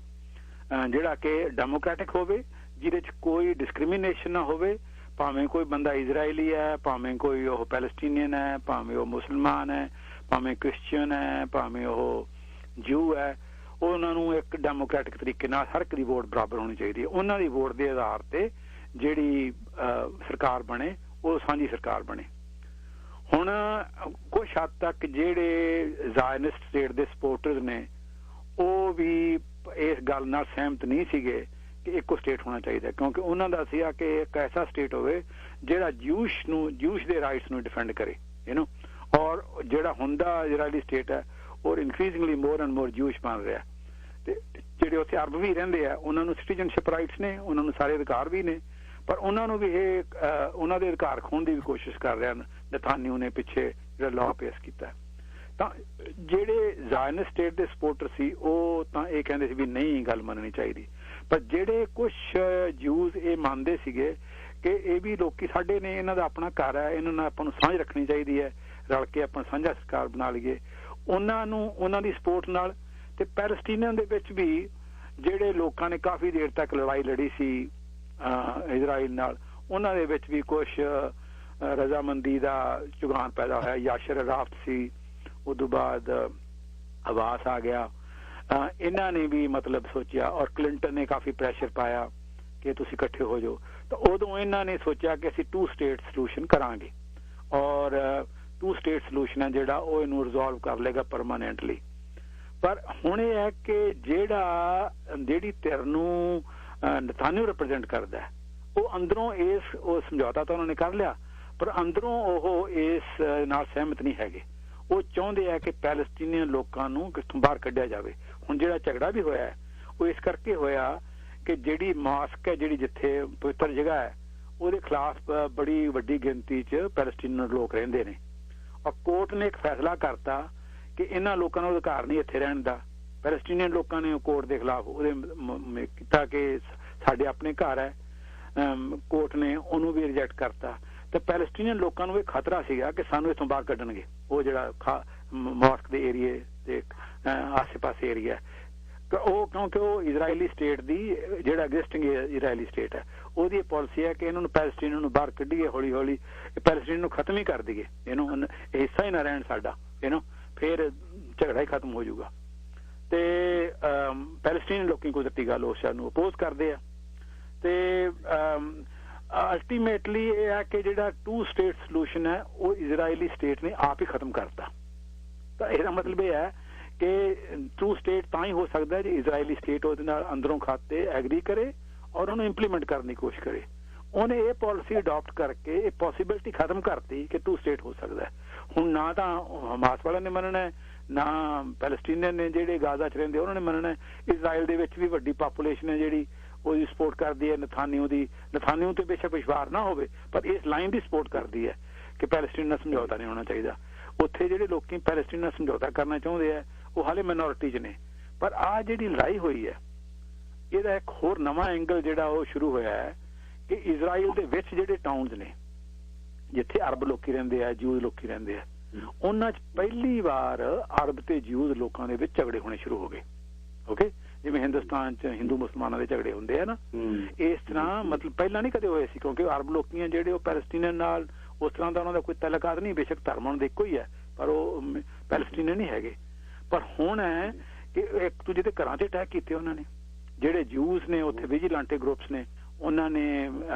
ਜਿਹੜਾ ਕਿ ਡੈਮੋਕ੍ਰੈਟਿਕ ਹੋਵੇ, ਜਿਹਦੇ ਚ ਕੋਈ ਡਿਸਕ੍ਰਿਮੀਨੇਸ਼ਨ ਨਾ ਹੋਵੇ, ਭਾਵੇਂ ਕੋਈ ਬੰਦਾ ਇਜ਼ਰਾਈਲੀ ਹੈ, ਭਾਵੇਂ ਕੋਈ ਉਹ ਪੈਲਸਟੀਨੀਅਨ ਹੈ, ਭਾਵੇਂ ਉਹ ਮੁਸਲਮਾਨ ਹੈ, ਭਾਵੇਂ ਕ੍ਰਿਸਚੀਅਨ ਹੈ, ਭਾਵੇਂ ਉਹ ਜਿਊ ਹੈ, ਉਹਨਾਂ ਨੂੰ ਇੱਕ ਡੈਮੋਕ੍ਰੈਟਿਕ ਤਰੀਕੇ ਨਾਲ ਹਰ ਇੱਕ ਦੀ ਵੋਟ ਬਰਾਬਰ ਹੋਣੀ ਚਾਹੀਦੀ ਹੈ। ਉਹਨਾਂ ਦੀ ਵੋਟ ਦੇ ਆਧਾਰ ਤੇ ਜਿਹੜੀ ਸਰਕਾਰ ਬਣੇ ਉਹ ਸਾਂਝੀ ਸਰਕਾਰ ਬਣੇ। ਹੁਣ ਕੁਝ ਹੱਦ ਤੱਕ ਜਿਹੜੇ ਜ਼ਾਇਨਿਸਟ ਸਟੇਟ ਦੇ ਸਪੋਰਟਰਸ ਨੇ ਉਹ ਵੀ ਇਸ ਗੱਲ ਨਾਲ ਸਹਿਮਤ ਨਹੀਂ ਸੀਗੇ ਕਿ ਇੱਕੋ ਸਟੇਟ ਹੋਣਾ ਚਾਹੀਦਾ, ਕਿਉਂਕਿ ਉਹਨਾਂ ਦਾ ਸੀਗਾ ਕਿ ਇੱਕ ਐਸਾ ਸਟੇਟ ਹੋਵੇ ਜਿਹੜਾ ਜੂਸ਼ ਦੇ ਰਾਈਟਸ ਨੂੰ ਡਿਫੈਂਡ ਕਰੇ, ਔਰ ਜਿਹੜਾ ਹੁੰਦਾ ਇਜ਼ਰਾਈਲੀ ਸਟੇਟ ਹੈ ਔਰ ਇਨਕਰੀਜ਼ਿੰਗਲੀ ਮੋਰ ਐਂਡ ਮੋਰ ਜੂਸ਼ ਬਣ ਰਿਹਾ, ਤੇ ਜਿਹੜੇ ਉੱਥੇ ਅਰਬ ਵੀ ਰਹਿੰਦੇ ਆ ਉਹਨਾਂ ਨੂੰ ਸਿਟੀਜ਼ਨਸ਼ਿਪ ਰਾਈਟਸ ਨੇ, ਉਹਨਾਂ ਨੂੰ ਸਾਰੇ ਅਧਿਕਾਰ ਵੀ ਨੇ, ਪਰ ਉਹਨਾਂ ਨੂੰ ਵੀ ਇਹ ਉਹਨਾਂ ਦੇ ਅਧਿਕਾਰ ਖੋਹਣ ਦੀ ਵੀ ਕੋਸ਼ਿਸ਼ ਕਰ ਰਹੇ ਹਨ। ਨੇਤਾਨਯਾਹੂ ਨੇ ਪਿੱਛੇ ਜਿਹੜਾ ਲਾਅ ਪੇਸ਼ ਕੀਤਾ, ਤਾਂ ਜਿਹੜੇ ਜ਼ਾਇਨਿਸਟ ਸਟੇਟ ਦੇ ਸਪੋਰਟਰ ਸੀ ਉਹ ਤਾਂ ਇਹ ਕਹਿੰਦੇ ਸੀ ਵੀ ਨਹੀਂ ਗੱਲ ਮੰਨਣੀ ਚਾਹੀਦੀ, ਪਰ ਜਿਹੜੇ ਕੁਝ ਜੂਜ਼ ਇਹ ਮੰਨਦੇ ਸੀਗੇ ਕਿ ਇਹ ਵੀ ਲੋਕੀ ਸਾਡੇ ਨੇ, ਇਹਨਾਂ ਦਾ ਆਪਣਾ ਘਰ ਹੈ, ਇਹਨਾਂ ਨਾਲ ਆਪਾਂ ਨੂੰ ਸਾਂਝ ਰੱਖਣੀ ਚਾਹੀਦੀ ਹੈ, ਰਲ ਕੇ ਆਪਾਂ ਸਾਂਝਾ ਸਰਕਾਰ ਬਣਾ ਲਈਏ, ਉਹਨਾਂ ਦੀ ਸਪੋਰਟ ਨਾਲ। ਤੇ ਪੈਲਸਟੀਨੀਅਨ ਦੇ ਵਿੱਚ ਵੀ ਜਿਹੜੇ ਲੋਕਾਂ ਨੇ ਕਾਫੀ ਦੇਰ ਤੱਕ ਲੜਾਈ ਲੜੀ ਸੀ ਇਜ਼ਰਾਈਲ ਨਾਲ, ਉਹਨਾਂ ਦੇ ਵਿੱਚ ਵੀ ਕੁਝ ਰਜ਼ਾਮੰਦੀ ਦਾ ਝੁਕਾਨ ਪੈਦਾ ਹੋਇਆ। ਯਾਸ਼ਰ ਅਰਾਫਤ ਸੀ, ਉਦੋਂ ਬਾਅਦ ਅਬਾਸ ਆ ਗਿਆ, ਇਹਨਾਂ ਨੇ ਵੀ ਮਤਲਬ ਸੋਚਿਆ, ਔਰ ਕਲਿੰਟਨ ਨੇ ਕਾਫੀ ਪ੍ਰੈਸ਼ਰ ਪਾਇਆ ਕਿ ਤੁਸੀਂ ਇਕੱਠੇ ਹੋ ਜਾਓ, ਤਾਂ ਉਦੋਂ ਇਹਨਾਂ ਨੇ ਸੋਚਿਆ ਕਿ ਅਸੀਂ 2 ਸਟੇਟ ਸੋਲੂਸ਼ਨ ਕਰਾਂਗੇ, ਔਰ 2 ਸਟੇਟ ਸੋਲੂਸ਼ਨ ਹੈ ਜਿਹੜਾ ਉਹ ਇਹਨੂੰ ਰਿਜ਼ੋਲਵ ਕਰ ਲਏਗਾ ਪਰਮਾਨੈਂਟਲੀ। ਪਰ ਹੁਣ ਇਹ ਹੈ ਕਿ ਜਿਹੜੀ ਧਿਰ ਨੂੰ ਨੇਤਾਨਯਾਹੂ ਰਿਪਰੈਜ਼ੈਂਟ ਕਰਦਾ ਹੈ ਉਹ ਅੰਦਰੋਂ ਉਹ ਸਮਝੌਤਾ ਤਾਂ ਉਹਨਾਂ ਨੇ ਕਰ ਲਿਆ, ਪਰ ਅੰਦਰੋਂ ਉਹ ਇਸ ਨਾਲ ਸਹਿਮਤ ਨਹੀਂ ਹੈਗੇ। ਉਹ ਚਾਹੁੰਦੇ ਆ ਕਿ ਪੈਲਸਟੀਨੀਅਨ ਲੋਕਾਂ ਨੂੰ ਕਿੱਥੋਂ ਬਾਹਰ ਕੱਢਿਆ ਜਾਵੇ। ਹੁਣ ਜਿਹੜਾ ਝਗੜਾ ਵੀ ਹੋਇਆ ਉਹ ਇਸ ਕਰਕੇ ਹੋਇਆ ਕਿ ਜਿਹੜੀ ਮਾਸਕ ਹੈ, ਜਿਹੜੀ ਜਿੱਥੇ ਪਵਿੱਤਰ ਜਗ੍ਹਾ ਹੈ, ਉਹਦੇ ਖਿਲਾਫ ਬੜੀ ਵੱਡੀ ਗਿਣਤੀ 'ਚ ਪੈਲਸਟੀਨੀਅਨ ਲੋਕ ਰਹਿੰਦੇ ਨੇ, ਔਰ ਕੋਰਟ ਨੇ ਇੱਕ ਫੈਸਲਾ ਕਰਤਾ ਕਿ ਇਹਨਾਂ ਲੋਕਾਂ ਨੂੰ ਅਧਿਕਾਰ ਨਹੀਂ ਇੱਥੇ ਰਹਿਣ ਦਾ। ਪੈਲਸਟੀਨੀਅਨ ਲੋਕਾਂ ਨੇ ਕੋਰਟ ਦੇ ਖਿਲਾਫ ਉਹਦੇ ਕੀਤਾ ਕਿ ਸਾਡੇ ਆਪਣੇ ਘਰ ਹੈ, ਕੋਰਟ ਨੇ ਉਹਨੂੰ ਵੀ ਰਿਜੈਕਟ ਕਰਤਾ। ਤੇ ਪੈਲਸਟੀਨੀਅਨ ਲੋਕਾਂ ਨੂੰ ਇਹ ਖਤਰਾ ਸੀਗਾ ਕਿ ਸਾਨੂੰ ਇੱਥੋਂ ਬਾਹਰ ਕੱਢਣਗੇ, ਉਹ ਜਿਹੜਾ ਮਾਸਕ ਦੇ ਏਰੀਏ ਦੇ ਆਸੇ-ਪਾਸੇ ਏਰੀਆ, ਉਹ ਕਿਉਂਕਿ ਉਹ ਇਜ਼ਰਾਈਲੀ ਸਟੇਟ ਦੀ ਜਿਹੜਾ ਐਗਜ਼ਿਸਟਿੰਗ ਇਜ਼ਰਾਈਲੀ ਸਟੇਟ ਹੈ ਉਹਦੀ ਪਾਲਿਸੀ ਹੈ ਕਿ ਇਹਨਾਂ ਨੂੰ ਪੈਲਸਟੀਨੀਅਨ ਨੂੰ ਬਾਹਰ ਕੱਢੀਏ, ਹੌਲੀ ਹੌਲੀ ਪੈਲਸਟੀਨੀਅਨ ਨੂੰ ਖਤਮ ਹੀ ਕਰ ਦਈਏ, ਇਹਨੂੰ ਹਿੱਸਾ ਹੀ ਨਾ ਰਹਿਣ ਸਾਡਾ, ਫਿਰ ਝਗੜਾ ਹੀ ਖਤਮ ਹੋ ਜਾਊਗਾ। ਤੇ ਪੈਲਸਟੀਨੀਅਨ ਲੋਕੀ ਕੁਦਰਤੀ ਗੱਲ ਉਸ ਨੂੰ ਅਪੋਜ਼ ਕਰਦੇ ਆ, ਤੇ ਅਲਟੀਮੇਟਲੀ ਇਹ ਹੈ ਕਿ ਜਿਹੜਾ 2 ਸਟੇਟ ਸੋਲੂਸ਼ਨ ਹੈ ਉਹ ਇਜ਼ਰਾਈਲੀ ਸਟੇਟ ਨੇ ਆਪ ਹੀ ਖਤਮ ਕਰਤਾ। ਤਾਂ ਇਹਦਾ ਮਤਲਬ ਇਹ ਹੈ ਕਿ 2 ਸਟੇਟ ਤਾਂ ਹੀ ਹੋ ਸਕਦਾ ਜੇ ਇਜ਼ਰਾਈਲੀ ਸਟੇਟ ਉਹਦੇ ਨਾਲ ਅੰਦਰੋਂ ਖਾਤੇ ਐਗਰੀ ਕਰੇ ਔਰ ਉਹਨੂੰ ਇੰਪਲੀਮੈਂਟ ਕਰਨ ਦੀ ਕੋਸ਼ਿਸ਼ ਕਰੇ। ਉਹਨੇ ਇਹ ਪਾਲਿਸੀ ਅਡਾਪਟ ਕਰਕੇ ਇਹ ਪੋਸੀਬਿਲਿਟੀ ਖਤਮ ਕਰਤੀ ਕਿ 2 ਸਟੇਟ ਹੋ ਸਕਦਾ। ਹੁਣ ਨਾ ਤਾਂ ਹਮਾਸ ਵਾਲਿਆਂ ਨੇ ਮੰਨਣਾ, ਨਾ ਪੈਲਸਟੀਨੀਅਨ ਨੇ ਜਿਹੜੇ ਗਾਜ਼ਾ 'ਚ ਰਹਿੰਦੇ ਉਹਨਾਂ ਨੇ ਮੰਨਣਾ। ਇਜ਼ਰਾਈਲ ਦੇ ਵਿੱਚ ਵੀ ਵੱਡੀ ਪਾਪੂਲੇਸ਼ਨ ਹੈ ਜਿਹੜੀ ਉਹਦੀ ਸਪੋਰਟ ਕਰਦੀ ਹੈ ਨੇਤਾਨਯਾਹੂ ਤੇ ਬੇਸ਼ੱਕ ਵਿਸ਼ਵਾਸ ਨਾ ਹੋਵੇ, ਪਰ ਇਸ ਲਾਈਨ ਦੀ ਸਪੋਰਟ ਕਰਦੀ ਹੈ ਕਿ ਪੈਲਸਟੀਨ ਨਾਲ ਸਮਝੌਤਾ ਨਹੀਂ ਹੋਣਾ ਚਾਹੀਦਾ। ਉੱਥੇ ਜਿਹੜੇ ਲੋਕੀ ਪੈਲਸਟੀਨ ਨਾਲ ਸਮਝੌਤਾ ਕਰਨਾ ਚਾਹੁੰਦੇ ਆ ਉਹ ਹਾਲੇ ਮਾਈਨੋਰਿਟੀ 'ਚ ਨੇ। ਪਰ ਆਹ ਜਿਹੜੀ ਲੜਾਈ ਹੋਈ ਹੈ ਇਹਦਾ ਇੱਕ ਹੋਰ ਨਵਾਂ ਐਂਗਲ ਜਿਹੜਾ ਉਹ ਸ਼ੁਰੂ ਹੋਇਆ ਹੈ ਕਿ ਇਜ਼ਰਾਈਲ ਦੇ ਵਿੱਚ ਜਿਹੜੇ ਟਾਊਨਸ ਨੇ ਜਿੱਥੇ ਅਰਬ ਲੋਕੀ ਰਹਿੰਦੇ ਆ, ਜੂਜ਼ ਲੋਕੀ ਰਹਿੰਦੇ ਆ, ਉਹਨਾਂ 'ਚ ਪਹਿਲੀ ਵਾਰ ਅਰਬ ਤੇ ਜੂਜ਼ ਲੋਕਾਂ ਦੇ ਵਿੱਚ ਝਗੜੇ ਹੋਣੇ ਸ਼ੁਰੂ ਹੋ ਗਏ। ਓਕੇ, ਜਿਵੇਂ ਹਿੰਦੁਸਤਾਨ 'ਚ ਹਿੰਦੂ ਮੁਸਲਮਾਨਾਂ ਦੇ ਝਗੜੇ ਹੁੰਦੇ ਆ ਨਾ, ਇਸ ਤਰ੍ਹਾਂ ਮਤਲਬ ਪਹਿਲਾਂ ਨਹੀਂ ਕਦੇ ਹੋਏ ਸੀ, ਕਿਉਂਕਿ ਅਰਬ ਲੋਕੀ ਜਿਹੜੇ ਉਹ ਪੈਲਸਟੀਨੀਅਨ ਨਾਲ ਉਸ ਤਰ੍ਹਾਂ ਦਾ ਉਹਨਾਂ ਦਾ ਕੋਈ ਤਲਕਾਤ ਨਹੀਂ, ਬੇਸ਼ੱਕ ਧਰਮ ਉਹਨਾਂ ਦਾ ਇੱਕੋ ਹੀ ਹੈ ਪਰ ਉਹ ਪੈਲਸਟੀਨੀਅਨ ਨਹੀਂ ਹੈਗੇ। ਪਰ ਹੁਣ ਹੈ ਕਿ ਇੱਕ ਦੂਜੇ ਦੇ ਘਰਾਂ 'ਚ ਅਟੈਕ ਕੀਤੇ ਉਹਨਾਂ ਨੇ, ਜਿਹੜੇ ਜਿਊਜ਼ ਨੇ ਉੱਥੇ ਵਿਜੀਲਾਂਟੇ ਗਰੁੱਪਸ ਨੇ ਉਹਨਾਂ ਨੇ,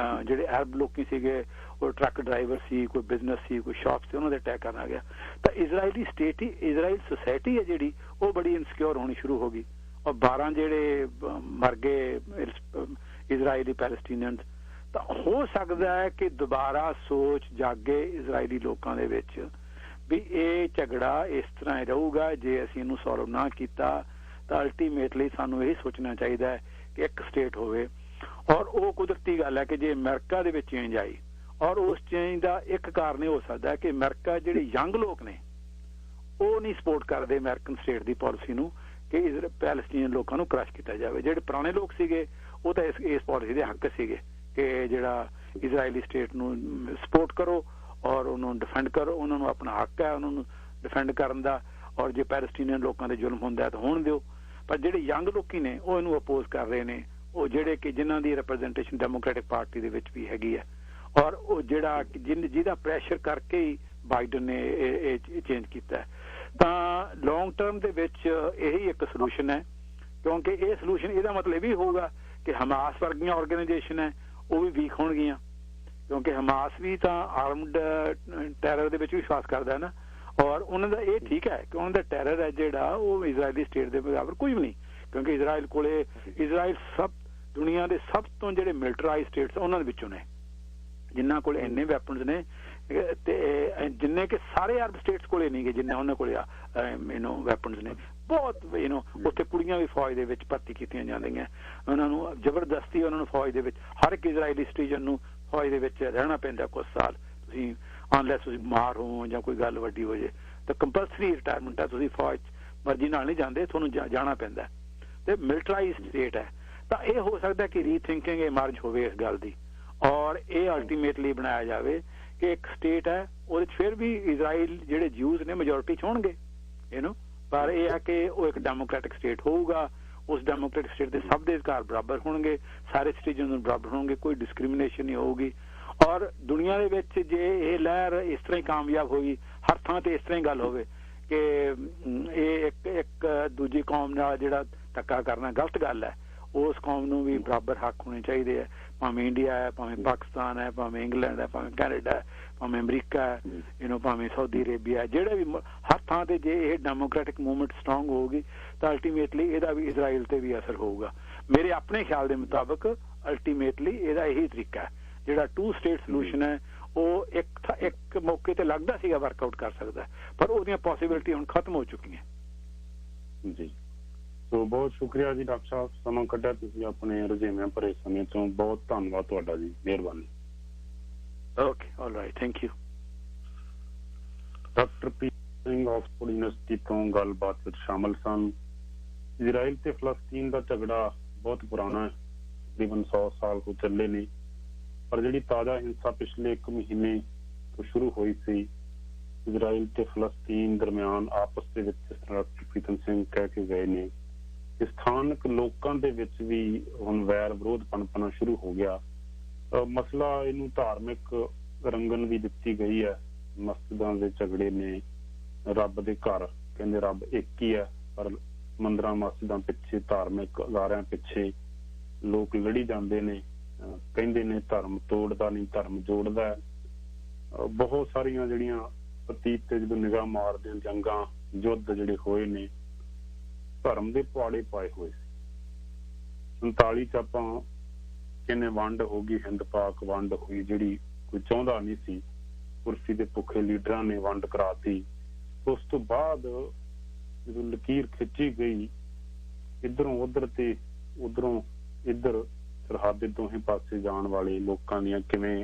ਜਿਹੜੇ ਅਰਬ ਲੋਕੀ ਸੀਗੇ ਉਹ ਟਰੱਕ ਡਰਾਈਵਰ ਸੀ, ਕੋਈ ਬਿਜ਼ਨਸ ਸੀ, ਕੋਈ ਸ਼ਾਪ ਸੀ, ਉਹਨਾਂ ਦੇ ਅਟੈਕ ਕਰਨ ਆ ਗਿਆ। ਤਾਂ ਇਜ਼ਰਾਈਲੀ ਸਟੇਟ ਹੀ, ਇਜ਼ਰਾਈਲ ਸੋਸਾਇਟੀ ਹੈ ਜਿਹੜੀ ਉਹ ਬੜੀ ਇਨਸਿਕਿਉਰ ਹੋਣੀ ਸ਼ੁਰੂ ਹੋ ਗਈ, ਔਰ 12 ਜਿਹੜੇ ਮਰ ਗਏ ਇਜ਼ਰਾਈਲੀ ਪੈਲਸਟੀਨੀਅਨ। ਤਾਂ ਹੋ ਸਕਦਾ ਹੈ ਕਿ ਦੁਬਾਰਾ ਸੋਚ ਜਾਗੇ ਇਜ਼ਰਾਈਲੀ ਲੋਕਾਂ ਦੇ ਵਿੱਚ ਵੀ ਇਹ ਝਗੜਾ ਇਸ ਤਰ੍ਹਾਂ ਹੀ ਰਹੂਗਾ, ਜੇ ਅਸੀਂ ਇਹਨੂੰ ਸੋਲਵ ਨਾ ਕੀਤਾ ਤਾਂ ਅਲਟੀਮੇਟਲੀ ਸਾਨੂੰ ਇਹ ਸੋਚਣਾ ਚਾਹੀਦਾ ਹੈ ਕਿ ਇੱਕ ਸਟੇਟ ਹੋਵੇ। ਔਰ ਉਹ ਕੁਦਰਤੀ ਗੱਲ ਹੈ ਕਿ ਜੇ ਅਮਰੀਕਾ ਦੇ ਵਿੱਚ ਚੇਂਜ ਆਈ, ਔਰ ਉਸ ਚੇਂਜ ਦਾ ਇੱਕ ਕਾਰਨ ਇਹ ਹੋ ਸਕਦਾ ਕਿ ਅਮਰੀਕਾ ਜਿਹੜੇ ਯੰਗ ਲੋਕ ਨੇ ਉਹ ਨਹੀਂ ਸਪੋਰਟ ਕਰਦੇ ਅਮਰੀਕਨ ਸਟੇਟ ਦੀ ਪਾਲਿਸੀ ਨੂੰ ਕਿ ਪੈਲਸਟੀਨੀਅਨ ਲੋਕਾਂ ਨੂੰ ਕ੍ਰਸ਼ ਕੀਤਾ ਜਾਵੇ। ਜਿਹੜੇ ਪੁਰਾਣੇ ਲੋਕ ਸੀਗੇ ਉਹ ਤਾਂ ਇਸ ਪਾਲਿਸੀ ਦੇ ਹੱਕ ਸੀਗੇ ਕਿ ਜਿਹੜਾ ਇਜ਼ਰਾਈਲੀ ਸਟੇਟ ਨੂੰ ਸਪੋਰਟ ਕਰੋ ਔਰ ਉਹਨੂੰ ਡਿਫੈਂਡ ਕਰੋ, ਉਹਨਾਂ ਨੂੰ ਆਪਣਾ ਹੱਕ ਹੈ ਉਹਨਾਂ ਨੂੰ ਡਿਫੈਂਡ ਕਰਨ ਦਾ, ਔਰ ਜੇ ਪੈਲਸਟੀਨੀਅਨ ਲੋਕਾਂ ਦੇ ਜ਼ੁਲਮ ਹੁੰਦਾ ਤਾਂ ਹੋਣ ਦਿਓ। ਪਰ ਜਿਹੜੇ ਯੰਗ ਲੋਕੀ ਨੇ ਉਹ ਇਹਨੂੰ ਅਪੋਜ਼ ਕਰ ਰਹੇ ਨੇ, ਉਹ ਜਿਹੜੇ ਕਿ ਜਿਨ੍ਹਾਂ ਦੀ ਰਿਪਰੈਜ਼ੈਂਟੇਸ਼ਨ ਡੈਮੋਕ੍ਰੈਟਿਕ ਪਾਰਟੀ ਦੇ ਵਿੱਚ ਵੀ ਹੈਗੀ ਹੈ, ਔਰ ਉਹ ਜਿਹੜਾ ਜਿਹਦਾ ਪ੍ਰੈਸ਼ਰ ਕਰਕੇ ਹੀ ਬਾਈਡਨ ਨੇ ਇਹ ਚੇਂਜ ਕੀਤਾ। ਤਾਂ ਲੌਂਗ ਟਰਮ ਦੇ ਵਿੱਚ ਇਹੀ ਇੱਕ ਸੋਲੂਸ਼ਨ ਹੈ, ਕਿਉਂਕਿ ਇਹ ਸੋਲੂਸ਼ਨ ਇਹਦਾ ਮਤਲਬ ਇਹ ਵੀ ਹੋਊਗਾ ਕਿ ਹਮਾਸ ਵਰਗੀਆਂ ਆਰਗੇਨਾਈਜੇਸ਼ਨ ਹੈ ਉਹ ਵੀ ਵੀਕ ਹੋਣਗੀਆਂ, ਕਿਉਂਕਿ ਹਮਾਸ ਵੀ ਤਾਂ ਆਰਮਡ ਟੈਰਰ ਦੇ ਵਿੱਚ ਵਿਸ਼ਵਾਸ ਕਰਦਾ ਹੈ ਨਾ, ਔਰ ਉਹਨਾਂ ਦਾ ਇਹ ਠੀਕ ਹੈ ਕਿ ਉਹਨਾਂ ਦਾ ਟੈਰਰ ਹੈ ਜਿਹੜਾ ਉਹ ਇਜ਼ਰਾਈਲੀ ਸਟੇਟ ਦੇ ਬਰਾਬਰ ਕੋਈ ਵੀ ਨਹੀਂ, ਕਿਉਂਕਿ ਇਜ਼ਰਾਈਲ ਕੋਲੇ ਇਜ਼ਰਾਈਲ ਸਭ ਦੁਨੀਆ ਦੇ ਸਭ ਤੋਂ ਜਿਹੜੇ ਮਿਲਟਰਾਈਜ਼ ਸਟੇਟਸ ਉਹਨਾਂ ਦੇ ਵਿੱਚੋਂ ਨੇ, ਜਿਨ੍ਹਾਂ ਕੋਲ ਇੰਨੇ ਵੈਪਨਸ ਨੇ ਤੇ ਜਿੰਨੇ ਕਿ ਸਾਰੇ ਅਰਬ ਸਟੇਟਸ ਕੋਲੇ ਨਹੀਂ ਗੇ ਜਿੰਨੇ ਉਹਨਾਂ ਕੋਲੇ ਵੈਪਨਸ ਨੇ ਬਹੁਤ। ਉੱਥੇ ਕੁੜੀਆਂ ਵੀ ਫੌਜ ਦੇ ਵਿੱਚ ਭਰਤੀ ਕੀਤੀਆਂ ਜਾਂਦੀਆਂ, ਉਹਨਾਂ ਨੂੰ ਜ਼ਬਰਦਸਤੀ ਉਹਨਾਂ ਨੂੰ ਫੌਜ ਦੇ ਵਿੱਚ, ਹਰ ਇੱਕ ਇਜ਼ਰਾਈਲੀ ਸਿਟੀਜ਼ਨ ਨੂੰ ਫੌਜ ਦੇ ਵਿੱਚ ਰਹਿਣਾ ਪੈਂਦਾ ਕੁਝ ਸਾਲ। ਤੁਸੀਂ ਅਨਲੈਸ ਤੁਸੀਂ ਬਿਮਾਰ ਹੋ ਜਾਂ ਕੋਈ ਗੱਲ ਵੱਡੀ ਹੋ ਜੇ ਤਾਂ ਕੰਪਲਸਰੀ ਰਿਟਾਇਰਮੈਂਟ ਹੈ, ਤੁਸੀਂ ਫੌਜ ਮਰਜ਼ੀ ਨਾਲ ਨਹੀਂ ਜਾਂਦੇ, ਤੁਹਾਨੂੰ ਜਾਣਾ ਪੈਂਦਾ ਤੇ ਮਿਲਟਰਾਈਜ਼ ਸਟੇਟ ਹੈ। ਤਾਂ ਇਹ ਹੋ ਸਕਦਾ ਕਿ ਰੀਥਿੰਕਿੰਗ ਇਮਰਜ ਹੋਵੇ ਇਸ ਗੱਲ ਦੀ, ਔਰ ਇਹ ਅਲਟੀਮੇਟਲੀ ਬਣਾਇਆ ਜਾਵੇ ਕਿ ਇੱਕ ਸਟੇਟ ਹੈ ਉਹਦੇ 'ਚ ਫਿਰ ਵੀ ਇਜ਼ਰਾਈਲ ਜਿਹੜੇ ਜਿਊਜ਼ ਨੇ ਮੈਜੋਰਿਟੀ 'ਚ ਹੋਣਗੇ ਪਰ ਇਹ ਹੈ ਕਿ ਉਹ ਇੱਕ ਡੈਮੋਕ੍ਰੈਟਿਕ ਸਟੇਟ ਹੋਊਗਾ, ਉਸ ਡੈਮੋਕ੍ਰੈਟਿਕ ਸਟੇਟ ਦੇ ਸਭ ਦੇ ਅਧਿਕਾਰ ਬਰਾਬਰ ਹੋਣਗੇ, ਸਾਰੇ ਸਿਟੀਜ਼ਨ ਬਰਾਬਰ ਹੋਣਗੇ, ਕੋਈ ਡਿਸਕ੍ਰਿਮੀਨੇਸ਼ਨ ਨਹੀਂ ਹੋਊਗੀ। ਔਰ ਦੁਨੀਆ ਦੇ ਵਿੱਚ ਜੇ ਇਹ ਲਹਿਰ ਇਸ ਤਰ੍ਹਾਂ ਹੀ ਕਾਮਯਾਬ ਹੋਈ, ਹਰ ਥਾਂ ਤੇ ਇਸ ਤਰ੍ਹਾਂ ਹੀ ਗੱਲ ਹੋਵੇ ਕਿ ਇਹ ਇੱਕ ਦੂਜੀ ਕੌਮ ਨਾਲ ਜਿਹੜਾ ਧੱਕਾ ਕਰਨਾ ਗਲਤ ਗੱਲ ਹੈ, ਉਸ ਕੌਮ ਨੂੰ ਵੀ ਬਰਾਬਰ ਹੱਕ ਹੋਣੇ ਚਾਹੀਦੇ ਹੈ, ਭਾਵੇਂ ਇੰਡੀਆ ਹੈ, ਭਾਵੇਂ ਪਾਕਿਸਤਾਨ ਹੈ, ਭਾਵੇਂ ਇੰਗਲੈਂਡ ਹੈ, ਭਾਵੇਂ ਕੈਨੇਡਾ ਹੈ, ਭਾਵੇਂ ਅਮਰੀਕਾ ਹੈ, ਭਾਵੇਂ ਸਾਊਦੀ ਅਰੇਬੀਆ, ਜਿਹੜੇ ਵੀ ਹਰ ਥਾਂ ਤੇ ਜੇ ਇਹ ਡੈਮੋਕ੍ਰੈਟਿਕ ਮੂਵਮੈਂਟ ਸਟਰੋਂਗ ਹੋਊਗੀ ਤਾਂ ਅਲਟੀਮੇਟਲੀ ਇਹਦਾ ਵੀ ਇਜ਼ਰਾਈਲ ਤੇ ਵੀ ਅਸਰ ਹੋਊਗਾ। ਮੇਰੇ ਆਪਣੇ ਖਿਆਲ ਦੇ ਮੁਤਾਬਕ ਅਲਟੀਮੇਟਲੀ ਇਹਦਾ ਇਹੀ ਤਰੀਕਾ ਹੈ, ਜਿਹੜਾ 2 ਸਟੇਟ ਸੋਲੂਸ਼ਨ ਹੈ ਉਹ ਇੱਕ ਮੌਕੇ ਤੇ ਲੱਗਦਾ ਸੀਗਾ ਵਰਕਆਊਟ ਕਰ ਸਕਦਾ, ਪਰ ਉਹਦੀਆਂ ਪੋਸੀਬਿਲਿਟੀ ਹੁਣ ਖਤਮ ਹੋ ਚੁੱਕੀਆਂ ਜੀ। ਸੋ ਬਹੁਤ ਸ਼ੁਕਰੀਆ ਜੀ ਡਾਕਟਰ ਸਾਹਿਬ, ਸਮਾਂ ਕੱਢਿਆ ਤੁਸੀਂ ਆਪਣੇ ਰੁਝੇਵਿਆਂ ਭਰੇ ਸਮੇਂ ਤੋਂ, ਬਹੁਤ ਧੰਨਵਾਦ ਤੁਹਾਡਾ ਜੀ, ਮਿਹਰਬਾਨੀ। Okay, all right, thank you. Doctor P Singh Oxford university ਤੋਂ ਗੱਲਬਾਤ ਵਿੱਚ ਸ਼ਾਮਲ ਸਨ। ਇਜ਼ਰਾਈਲ ਤੇ ਫਲਸਤੀਨ ਦਾ ਝਗੜਾ ਬਹੁਤ ਪੁਰਾਣਾ ਹੈ, ਤਕਰੀਬਨ 100 ਸਾਲ ਤੋਂ ਚੱਲੇ ਨੇ, ਪਰ ਜਿਹੜੀ ਤਾਜ਼ਾ ਹਿੰਸਾ ਪਿਛਲੇ 1 ਮਹੀਨੇ ਤੋਂ ਸ਼ੁਰੂ ਹੋਈ ਸੀ ਇਜ਼ਰਾਈਲ ਤੇ ਫਲਸਤੀਨ ਦਰਮਿਆਨ ਆਪਸ ਦੇ ਵਿੱਚ, ਜਿਸ ਤਰ੍ਹਾਂ ਡਾਕਟਰ ਪ੍ਰੀਤਮ ਸਿੰਘ ਕਹਿ ਕੇ ਗਏ ਨੇ, ਸਥਾਨਕ ਲੋਕਾਂ ਦੇ ਵਿੱਚ ਵੀ ਹੁਣ ਵੈਰ ਵਿਰੋਧ ਪਨਪਣਾ ਸ਼ੁਰੂ ਹੋ ਗਿਆ। ਮਸਲਾ ਇਹਨੂੰ ਧਾਰਮਿਕ ਰੰਗਨ ਵੀ ਦਿੱਤੀ ਗਈ ਹੈ, ਮਸਜਿਦਾਂ ਦੇ ਝਗੜੇ ਨੇ, ਰੱਬ ਦੇ ਘਰ ਕਹਿੰਦੇ ਰੱਬ ਇੱਕ ਹੀ ਹੈ, ਪਰ ਮੰਦਰਾਂ ਮਸਜਿਦਾਂ ਪਿੱਛੇ, ਧਾਰਮਿਕ ਅਦਾਰਿਆਂ ਪਿੱਛੇ ਲੋਕ ਲੜੀ ਜਾਂਦੇ ਨੇ, ਕਹਿੰਦੇ ਨੇ ਧਰਮ ਤੋੜਦਾ ਨਹੀਂ ਧਰਮ ਜੋੜਦਾ ਹੈ। ਬਹੁਤ ਸਾਰੀਆਂ ਜਿਹੜੀਆਂ ਅਤੀਤ ਤੇ ਜਦੋਂ ਨਿਗਾਹ ਮਾਰਦੇ ਹਾਂ, ਜੰਗਾਂ ਯੁੱਧ ਜਿਹੜੇ ਹੋਏ ਨੇ ਧਰਮ ਦੇ ਪੁਆੜੇ ਪਾਏ ਹੋਏ ਸੀ। 47 ਚ ਆਪਾਂ ਕਹਿੰਦੇ ਵੰਡ ਹੋ ਗਈ, ਹਿੰਦ ਪਾਕ ਵੰਡ ਹੋਈ, ਜਿਹੜੀ ਕੋਈ ਚਾਹੁੰਦਾ ਨਹੀਂ ਸੀ, ਕੁਰਸੀ ਦੇ ਭੁੱਖੇ ਲੀਡਰਾਂ ਨੇ ਵੰਡ ਕਰਾਤੀ। ਉਸ ਤੋਂ ਬਾਅਦ ਜਦੋਂ ਲਕੀਰ ਖਿੱਚੀ ਗਈ ਇੱਧਰੋਂ ਉੱਧਰ ਤੇ ਉੱਧਰੋਂ ਇੱਧਰ, ਸਰਹੱਦ ਦੇ ਦੋਹੇ ਪਾਸੇ ਜਾਣ ਵਾਲੇ ਲੋਕਾਂ ਦੀਆਂ ਕਿਵੇਂ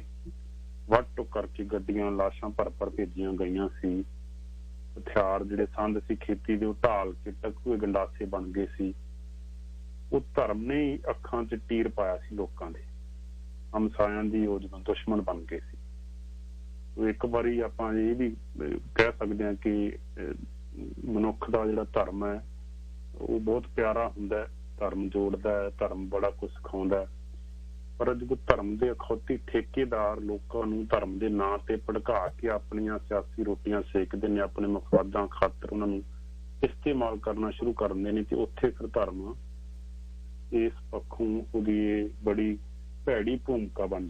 ਵੱਢ ਟੁੱਕ ਕਰਕੇ ਗੱਡੀਆਂ ਲਾਸ਼ਾਂ ਭਰ ਭੇਜੀਆਂ ਗਈਆਂ ਸੀ, ਹਥਿਆਰ ਜਿਹੜੇ ਸੰਦ ਸੀ ਖੇਤੀ ਦੇ ਉਹ ਢਾਲ ਕੇ ਟਕੂਏ ਗੰਡਾਸੇ ਬਣ ਗਏ ਸੀ। ਉਹ ਧਰਮ ਨੇ ਹੀ ਅੱਖਾਂ 'ਚ ਟੀਰ ਪਾਇਆ ਸੀ ਲੋਕਾਂ ਦੇ, ਹਮਸਾਇਆਂ ਦੀ ਉਹ ਜਦੋਂ ਦੁਸ਼ਮਣ ਬਣ ਗਏ ਸੀ। ਇੱਕ ਵਾਰੀ ਆਪਾਂ ਇਹ ਵੀ ਕਹਿ ਸਕਦੇ ਹਾਂ ਕਿ ਮਨੁੱਖ ਦਾ ਜਿਹੜਾ ਧਰਮ ਹੈ ਉਹ ਬਹੁਤ ਪਿਆਰਾ ਹੁੰਦਾ, ਧਰਮ ਜੋੜਦਾ ਹੈ, ਧਰਮ ਬੜਾ ਕੁਝ ਸਿਖਾਉਂਦਾ। ਪਰ ਜਦੋਂ ਧਰਮ ਦੇ ਅਖੌਤੀ ਠੇਕੇਦਾਰ ਲੋਕਾਂ ਨੂੰ ਧਰਮ ਦੇ ਨਾਂ ਤੇ ਭੜਕਾ ਕੇ ਆਪਣੀਆਂ ਸਿਆਸੀ ਰੋਟੀਆਂ ਸੇਕਦੇ ਨੇ, ਆਪਣੇ ਮਫਾਦਾਂ ਖਾਤਰ ਉਹਨਾਂ ਨੂੰ ਇਸਤੇਮਾਲ ਕਰਨਾ ਸ਼ੁਰੂ ਕਰ ਦਿੰਦੇ ਨੇ, ਤੇ ਉੱਥੇ ਫਿਰ ਧਰਮ ਇਸ ਪੱਖੋਂ ਉਹਦੀ ਬੜੀ ਭੈੜੀ ਭੂਮਿਕਾ ਬਣ ਜਾਂਦੀ।